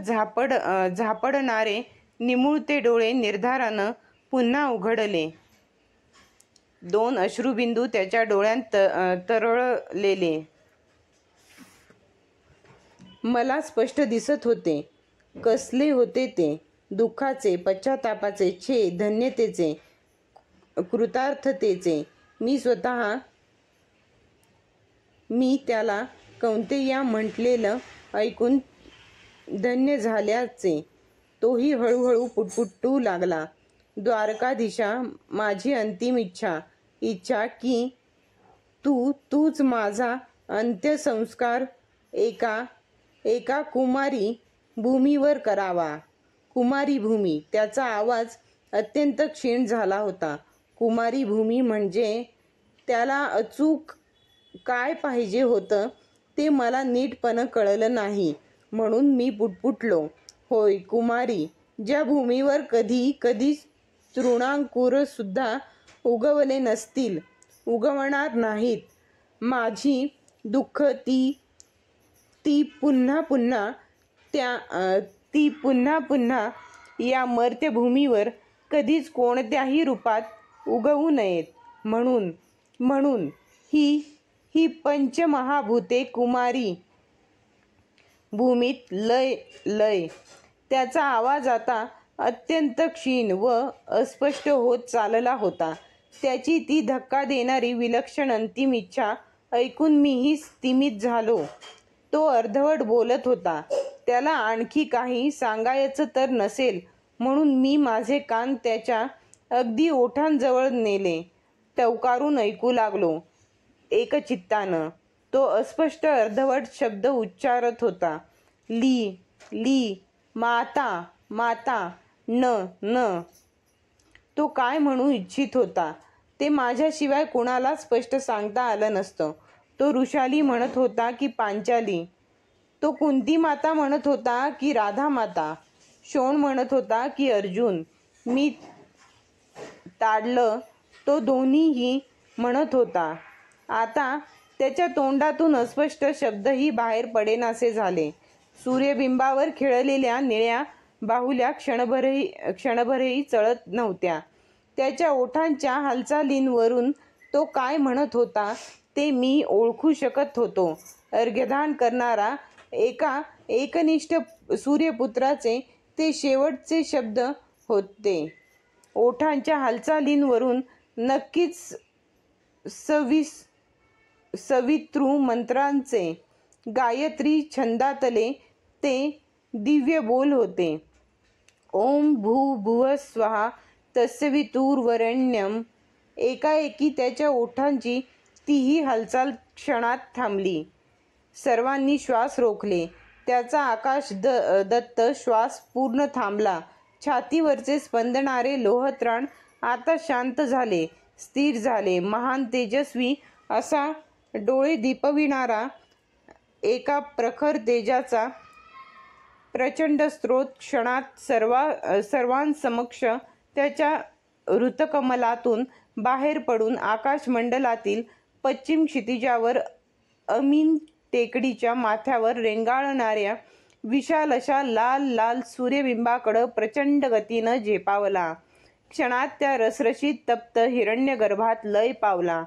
झापडणारे निमुळते डोळे निर्धारानं पुन्हा उघडले. 2 अश्रुबिंदू त्याच्या डोळ्यांत तरळलेले मला स्पष्ट दिसत होते. कसले होते ते? दुःखाचे, पश्चातापाचे, छे, धन्यतेचे, कृतार्थतेचे. मी त्याला कौंतेया म्हटलेलं ऐकून धन्य झाल्याचे. तोही हळूहळू पुटपुटू लागला. द्वारकाधीशा, माझी अंतिम इच्छा की तूच माझा अंत्यसंस्कार एका कुमारी भूमीवर करावा. कुमारी भूमी. त्याचा आवाज अत्यंत क्षीण झाला होता. कुमारी भूमी म्हणजे? त्याला अचूक काय पाहिजे होतं ते मला नीटपणं कळलं नाही, म्हणून मी पुटपुटलो, होय, कुमारी. ज्या भूमीवर कधी तृणांकुरसुद्धा उगवले नसतील, उगवणार नाहीत. माझी दुःख ती पुन्हा पुन्हा या मर्त्य भूमीवर कधीच कोणत्याही रूपात उगवू नयेत. म्हणून ही पंचमहाभूते कुमारी भूमीत लय. त्याचा आवाज आता अत्यंत क्षीण व अस्पष्ट होत चालला होता. त्याची ती धक्का देणारी विलक्षण अंतिम इच्छा ऐकून मीही स्तिमित झालो. तो अर्धवट बोलत होता. त्याला आणखी काही सांगायचं तर नसेल म्हणून मी माझे कान त्याच्या अगदी ओठांजवळ नेले. टवकारून ऐकू लागलो एकचित्तानं. तो अस्पष्ट अर्धवट शब्द उच्चारत होता. ली, माता, न. तो काय म्हणू इच्छित होता ते माझ्याशिवाय कुणाला स्पष्ट सांगता आलं नसतं. तो ऋषाली म्हणत होता की पांचाली? तो कुंती माता म्हणत होता की राधा माता? शोण म्हणत होता की अर्जुन? मी ताडलं. तो दोन्हीही म्हणत होता. आता त्याच्या तोंडातून अस्पष्ट शब्दही बाहेर पडेनासे झाले. सूर्यबिंबावर खेळलेल्या निळ्या बाहुल्या क्षणभरही चळत नव्हत्या. त्याच्या ओठांच्या हालचालींवरून तो काय म्हणत होता ते मी ओळखू शकत होतो. अर्घ्यदान करणारा एका एकनिष्ठ सूर्यपुत्राचे ते शेवटचे शब्द होते. ओठांच्या हालचालींवरून नक्कीच सवितृ मंत्रांचे, गायत्री छंदातले ते दिव्य बोल होते. ओम भूर्भुवः स्वः तत्सवितुर्वरेण्यं. एकाएकी त्याच्या ओठांची तीही हालचाल क्षणात थांबली. सर्वांनी श्वास रोखले. त्याचा आकाशदत्त श्वास पूर्ण थांबला. छातीवरचे स्पंदणारे लोहत्राण आता शांत झाले, स्थिर झाले. महान तेजस्वी असा डोळे दिपविणारा एका प्रखर तेजाचा प्रचंड स्रोत क्षणात सर्वांसमक्ष त्याच्या ऋतकमलातून बाहेर पडून आकाशमंडलातील पश्चिम क्षितिजावर अमीन टेकडीच्या माथ्यावर रेंगाळणाऱ्या विशाल अशा लाल लाल सूर्यबिंबाकडं प्रचंड गतीनं झेपावला. क्षणात त्या रसरशीत तप्त हिरण्यगर्भात लय पावला.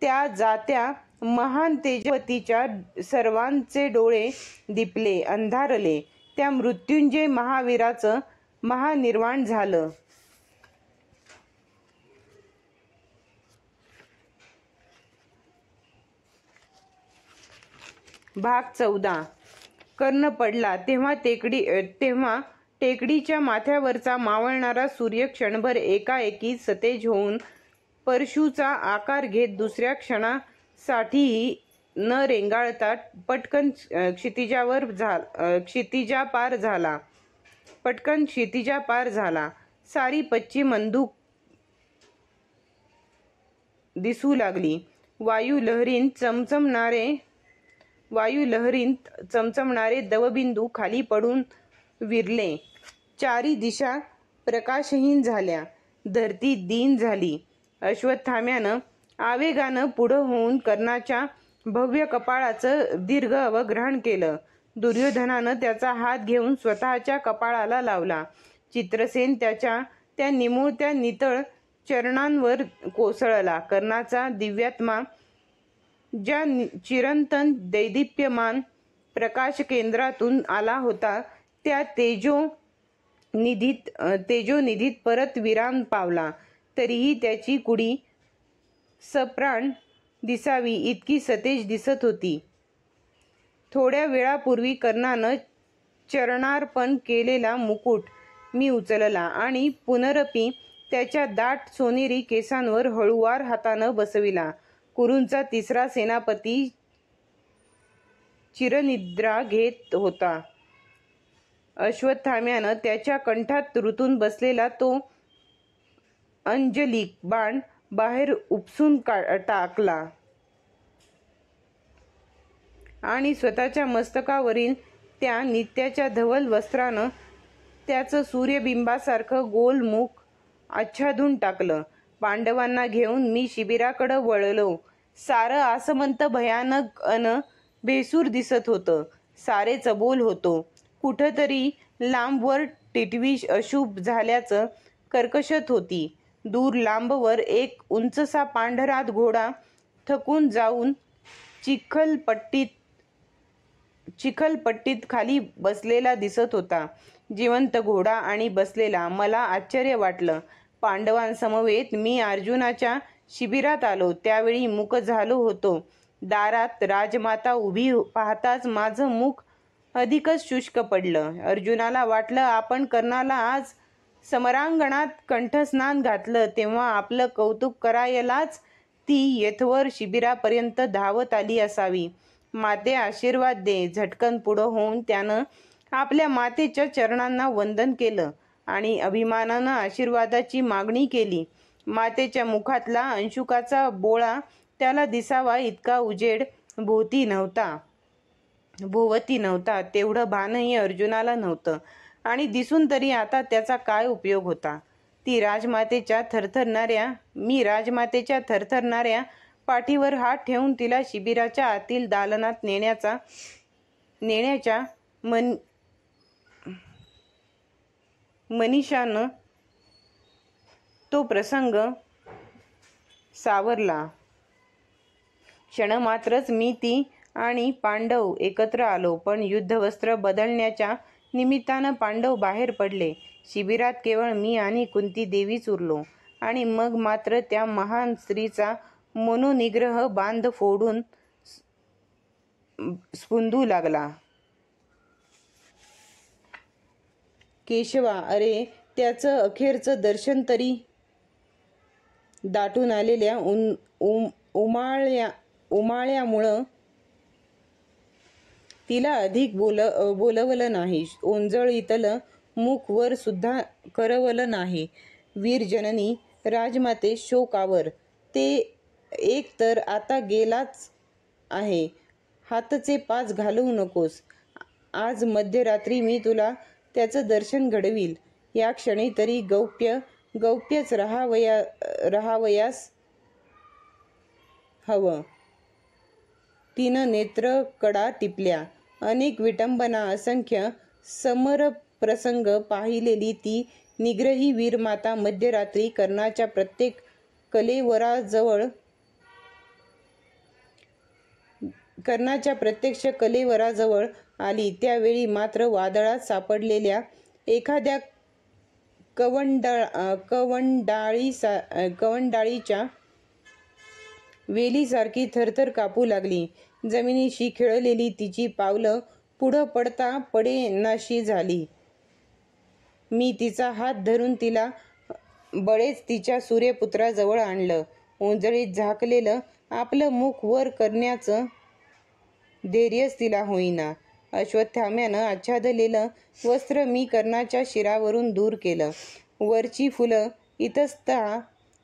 त्या जात्या महान तेजवतीच्या सर्वांचे डोळे दिपले, अंधारले. त्या मृत्युंजय महावीराचं महानिर्वाण झालं. भाग 14. कर्ण पडला तेव्हा टेकडीच्या माथ्यावरचा मावळणारा सूर्य क्षणभर एकाएकी सतेज होऊन परशूचा आकार घेत दुसऱ्या क्षणासाठीही न रेंगाळता पटकन क्षितिजापार झाला. सारी पश्चिम अंधुक दिसू लागली. वायुलहरींत चमचमणारे दवबिंदू खाली पडून विरले. चारी दिशा प्रकाशहीन झाल्या. धरती दीन झाली. अश्वत्थाम्यानं आवेगानं पुढं होऊन कर्णाच्या भव्य कपाळाचं दीर्घ अवग्रहण केलं. दुर्योधनानं त्याचा हात घेऊन स्वतःच्या कपाळाला लावला. चित्रसेन त्याच्या त्या निमुळत्या नितळ चरणांवर कोसळला. कर्णाचा दिव्यात्मा ज्या चिरंतन दैदिप्यमान प्रकाश केंद्रातून आला होता त्या तेजोनिधीत परत विराम पावला. तरीही त्याची कुडी सप्राण दिसावी इतकी सतेज दिसत होती. थोड्या वेळापूर्वी कर्णानं चरणार्पण केलेला मुकुट मी उचलला आणि पुनरपी त्याच्या दाट सोनेरी केसांवर हळुवार हातानं बसविला. कुरूंचा तिसरा सेनापती चिरनिद्रा घेत होता. अश्वत्थाम्यानं त्याच्या कंठात रुतून बसलेला तो अंजलिक बाण बाहेर उपसून टाकला आणि स्वतःच्या मस्तकावरील त्या नित्याच्या धवल वस्त्रानं त्याचं सूर्यबिंबासारखं गोल मुख आच्छादून टाकलं. पांडवांना घेऊन मी शिबिराकडं वळलो. सारं आसमंत भयानक अन भेसूर दिसत होतं. सारे चबोल होतो. कुठंतरी लांबवर टिटवी अशुभ झाल्याचं कर्कशत होती. दूर लांबवर एक उंचसा पांढरा घोडा थकून जाऊन चिखलपट्टीत खाली बसलेला दिसत होता. जिवंत घोडा आणि बसलेला. मला आश्चर्य वाटलं. पांडवांसमवेत मी अर्जुनाच्या शिबिरात आलो त्यावेळी मूक झालो होतो. दारात राजमाता उभी पाहताच माझं मुख अधिकच शुष्क पडलं. अर्जुनाला वाटलं आपण कर्णाला आज समरांगणात कंठस्नान घातलं तेव्हा आपलं कौतुक करायलाच ती येथवर शिबिरापर्यंत धावत आली असावी. माते आशीर्वाद दे. झटकन पुढं होऊन त्यानं आपल्या मातेच्या चरणांना वंदन केलं आणि अभिमानानं आशीर्वादाची मागणी केली. मातेच्या मुखातला अंशुकाचा बोळा त्याला दिसावा इतका उजेड भोवती नव्हता. तेवढं भानही अर्जुनाला नव्हतं. आणि दिसून तरी आता त्याचा काय उपयोग होता. मी राजमातेच्या थरथरणाऱ्या पाठीवर हात ठेवून तिला शिबिराच्या आतील दालनात नेण्याच्या मनीषानं तो प्रसंग सावरला. क्षणमात्रच मी ती आणि पांडव एकत्र आलो. पण युद्धवस्त्र बदलण्याच्या निमित्तानं पांडव बाहेर पडले. शिबिरात केवळ मी आणि कुंती देवीच उरलो. आणि मग मात्र त्या महान स्त्रीचा मनोनिग्रह बांध फोडून स्फुंदू लागला. केशवा, अरे त्याचं अखेरचं दर्शन तरी. दाटून आलेल्या उमाळ्यामुळं तिला अधिक बोलवलं नाही. ओंजळीतलं मुख वर सुद्धा करवलं नाही. वीर जननी राजमाते शोकावर. ते एक तर आता गेलाच आहे. हातचे पाच घालवू नकोस. आज मध्यरात्री मी तुला त्याचं दर्शन घडवील. या क्षणी तरी गौप्यच राहावयास हवं. तिनं नेत्रकडा टिपल्या. अनेक विटंबना, असंख्य समरप्रसंग पाहिलेली ती निग्रही वीरमाता मध्यरात्री कर्णाच्या प्रत्यक्ष कलेवराजवळ आली. त्यावेळी मात्र वादळात सापडलेल्या एखाद्या कवंडाळीच्या वेलीसारखी थरथर कापू लागली. जमिनीशी खिळलेली तिची पावलं पुढं पडता पडेनाशी झाली. मी तिचा हात धरून तिला बळेच तिच्या सूर्यपुत्राजवळ आणलं. ओंजळीत झाकलेलं आपलं मुख वर करण्याचं धैर्यच तिला होईना. अश्वत्थाम्यानं आच्छादलेलं वस्त्र मी कर्णाच्या शिरावरून दूर केलं. वरची फुलं इतस्ततः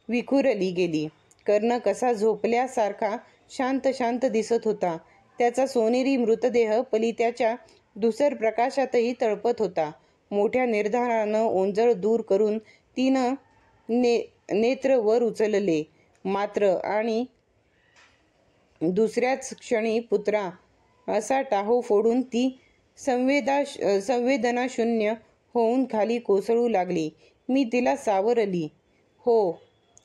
विखुरली गेली. कर्ण कसा झोपल्यासारखा शांत शांत दिसत होता. त्याचा सोनेरी मृतदेह पलित्याच्या धुसर प्रकाशातही तळपत होता. मोठ्या निर्धारानं ओंजळ दूर करून तिनं नेत्र वर उचलले मात्र आणि दुसऱ्याच क्षणी पुत्रा असा टाहो फोडून ती संवेदनाशून्य होऊन खाली कोसळू लागली. मी तिला सावरली. हो,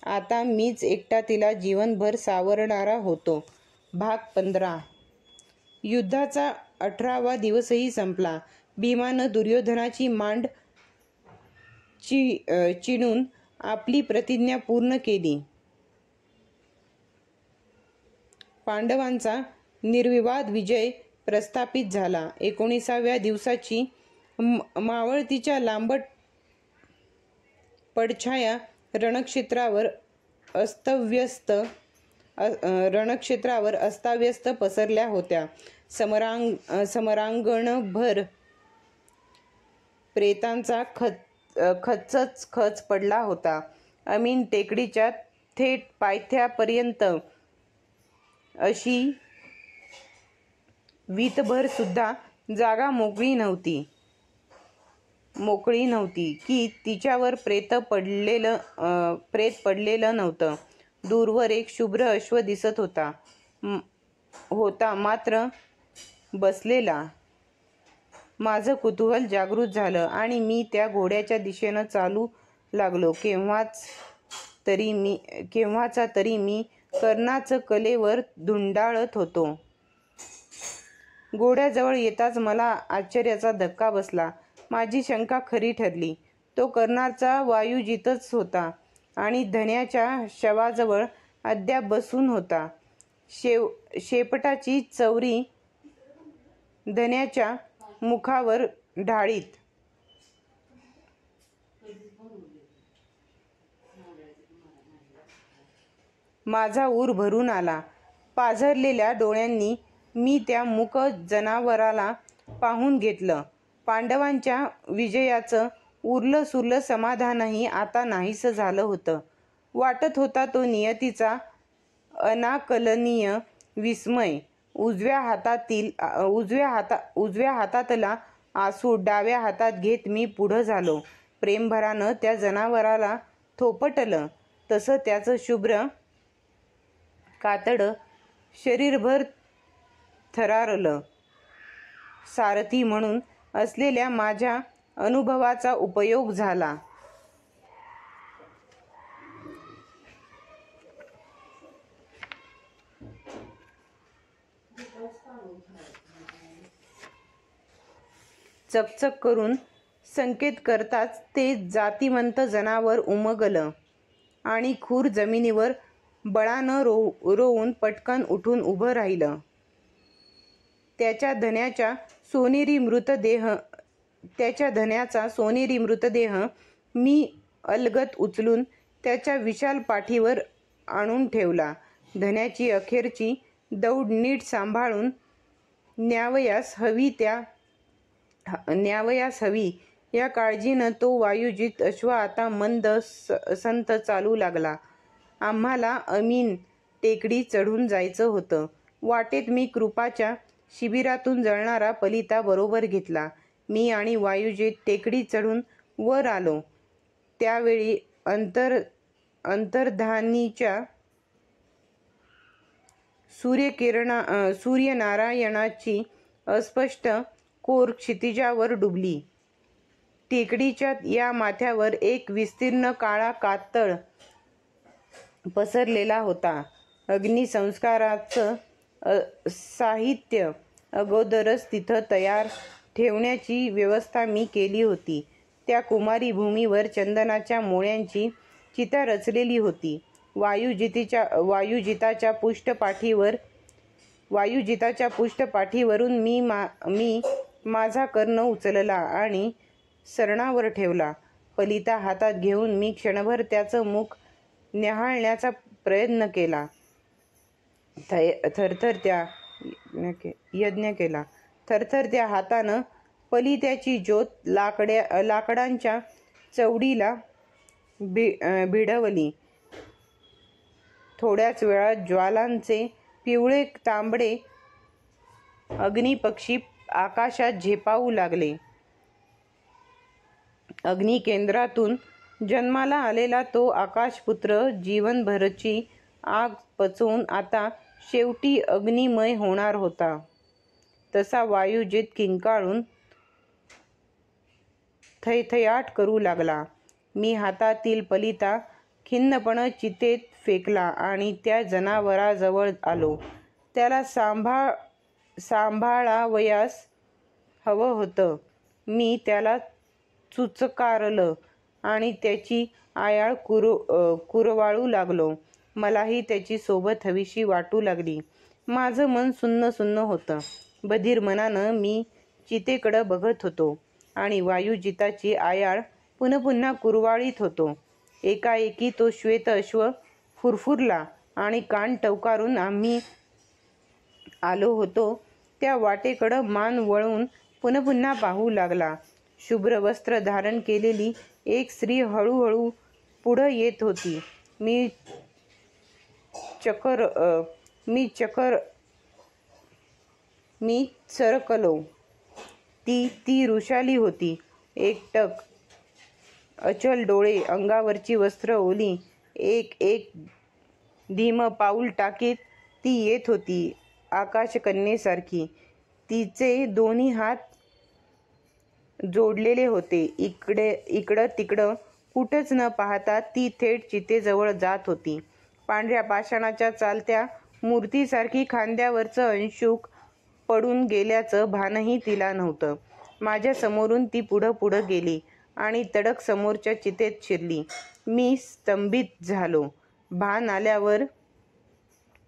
आता मीच एकटा तिला जीवनभर सावरणारा होतो. भाग 15. युद्धाचा 18वा दिवसही संपला. भीमानं दुर्योधनाची मांड चिणून आपली प्रतिज्ञा पूर्ण केली. पांडवांचा निर्विवाद विजय प्रस्थापित झाला. 19व्या दिवसाची मावळतीच्या लांबट पडछाया रणक्षेत्रावर अस्ताव्यस्त पसरल्या होत्या. समरांगणभर प्रेतांचा खच पडला होता. अमीन टेकडीच्या थेट पायथ्यापर्यंत अशी वीतभर सुद्धा जागा मोकळी नव्हती की तिच्यावर प्रेत पडलेलं नव्हतं. दूरवर एक शुभ्र अश्व दिसत होता मात्र बसलेला. माझं कुतूहल जागृत झालं आणि मी त्या घोड्याच्या दिशेनं चालू लागलो. केव्हाचा तरी मी कर्णाचं कलेवर धुंडाळत होतो. घोड्याजवळ येताच मला आश्चर्याचा धक्का बसला. माझी शंका खरी ठरली. तो कर्णाचा वायुजितच होता आणि धन्याच्या शवाजवळ अद्याप बसून होता. शेपटाची चवरी धन्याच्या मुखावर ढाळीत. माझा ऊर भरून आला. पाझरलेल्या डोळ्यांनी मी त्या मूक जनावराला पाहून घेतलं. पांडवांच्या विजयाचं उरलं-सुरलं समाधानही आता नाहीसं झालं होतं. वाटत होता तो नियतीचा अनाकलनीय विस्मय. उजव्या हातातला आसूड डाव्या हातात घेत मी पुढं झालो. प्रेमभरानं त्या जनावराला थोपटलं तसं त्याचं शुभ्र कातडं शरीरभर थरारलं. सारथी म्हणून असलेल्या माझ्या अनुभवाचा उपयोग झाला. चकचक करून संकेत करताच ते जातिवंत जनावर उमगलं आणि खूर जमिनीवर बळानं रोवून पटकन उठून उभं राहिलं. त्याच्या धन्याचा सोनेरी मृतदेह मी अलगद उचलून त्याच्या विशाल पाठीवर आणून ठेवला. धन्याची अखेरची दौड नीट सांभाळून न्यावयास हवी या काळजीनं तो वायुजित अश्व आता मंद संथ चालू लागला. आम्हाला अमीन टेकडी चढून जायचं होतं. वाटेत मी कृपाच्या शिबिरातून जळणारा पलिता बरोबर घेतला. मी आणि वायुजित टेकडी चढून वर आलो. त्यावेळी अंतर्धानीच्या सूर्यनारायणाची अस्पष्ट कोर क्षितिजावर डुबली. टेकडीच्या या माथ्यावर एक विस्तीर्ण काळा कातळ पसरलेला होता. अग्निसंस्काराचं साहित्य अगोदरच तिथं तयार ठेवण्याची व्यवस्था मी केली होती. त्या कुमारी भूमीवर चंदनाच्या मोळ्यांची चिता रचलेली होती. वायुजिताच्या पुष्टपाठीवरून मी माझा कर्ण उचलला आणि सरणावर ठेवला. पलिता हातात घेऊन मी क्षणभर त्याचं मुख न्याहाळण्याचा प्रयत्न केला. थरथर त्या हातानं पलित्याची ज्योत लाकडांच्या चवडीला भिडवली. थोड्याच वेळात ज्वालांचे पिवळे तांबडे अग्निपक्षी आकाशात झेपावू लागले. अग्निकेंद्रातून जन्माला आलेला तो आकाशपुत्र जीवनभरची आग पचवून आता शेवटी अग्निमय होणार होता. तसा वायुजित किंकाळून थैथयाट करू लागला. मी हातातील पलिता खिन्नपणे चितेत फेकला आणि त्या जनावराजवळ आलो. त्याला सांभाळावयास हवं होतं. मी त्याला चुचकारलं आणि त्याची आयाळ कुरवाळू लागलो. मलाही त्याची सोबत हवीशी वाटू लागली. माझं मन सुन्न सुन्न होतं. बधीर मनानं मी चितेकडं बघत होतो आणि वायुजिताची आयाळ पुन्हा कुरवाळीत होतो. एकाएकी तो श्वेत अश्व फुरफुरला आणि कान टवकारून आम्ही आलो होतो त्या वाटेकडं मान वळवून पुन्हा पाहू लागला. शुभ्र वस्त्र धारण केलेली एक स्त्री हळूहळू पुढं येत होती. मी चरकलो. ती ऋषाली होती. एकटक अचल डोळे, अंगावरची वस्त्र ओली. एक धीमं पाऊल टाकीत ती येत होती आकाशकन्येसारखी. तिचे दोन्ही हात जोडलेले होते. इकडं तिकडं कुठंच न पाहता ती थेट चितेजवळ जात होती. पांढऱ्या पाषाणाच्या चालत्या मूर्तीसारखी खांद्यावरचं अंशुक पडून गेल्याचं भानही तिला नव्हतं. माझ्या समोरून ती पुढं गेली आणि तडक समोरच्या चितेत शिरली. मी स्तंभित झालो. भान आल्यावर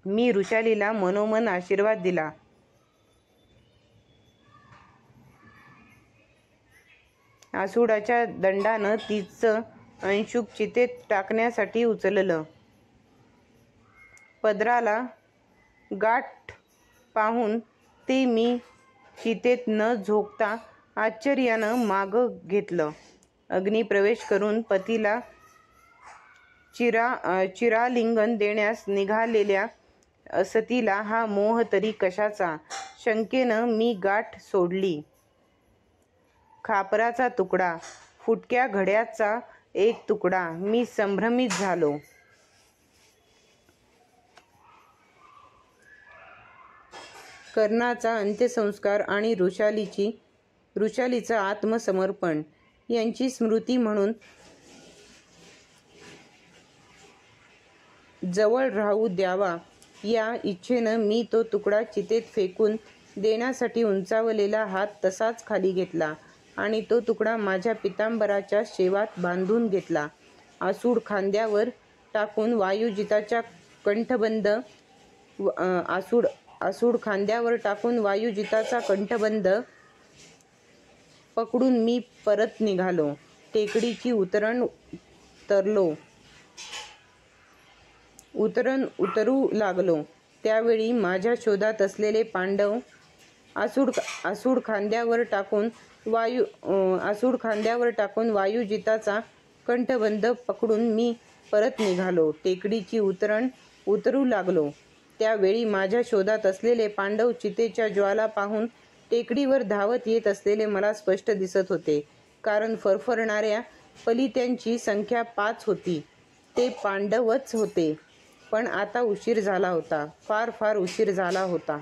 मी ऋषालीला मनोमन आशीर्वाद दिला. आसूडाच्या दंडानं तिचं अंशुक चितेत टाकण्यासाठी उचललं. पदराला गाठ पाहून ते मी चितेत न झोकता आश्चर्यानं मागं घेतलं. अग्निप्रवेश करून पतीला चिरालिंगन देण्यास निघालेल्या सतीला हा मोह तरी कशाचा? शंकेनं मी गाठ सोडली. खापराचा तुकडा, फुटक्या घड्याचा एक तुकडा. मी संभ्रमित झालो. कर्णाचा अंत्यसंस्कार आणि ऋषालीचं आत्मसमर्पण यांची स्मृती म्हणून जवळ राहू द्यावा या इच्छेनं मी तो तुकडा चितेत फेकून देण्यासाठी उंचावलेला हात तसाच खाली घेतला आणि तो तुकडा माझ्या पितांबराच्या शेवात बांधून घेतला. आसूड खांद्यावर टाकून वायुजिताचा कंठबंध पकडून मी परत निघालो. टेकडीची उतरू लागलो. त्यावेळी माझ्या शोधात असलेले पांडव आसूड खांद्यावर टाकून वायुजिताचा कंठबंध पकडून मी परत निघालो. टेकडीची उतरू लागलो. त्यावेळी माझ्या शोधात असलेले पांडव चितेच्या ज्वाला पाहून टेकडीवर धावत येत असलेले मला स्पष्ट दिसत होते. कारण फरफरणाऱ्या पलित्यांची संख्या 5 होती. ते पांडवच होते. पण आता उशीर झाला होता. फार उशीर झाला होता.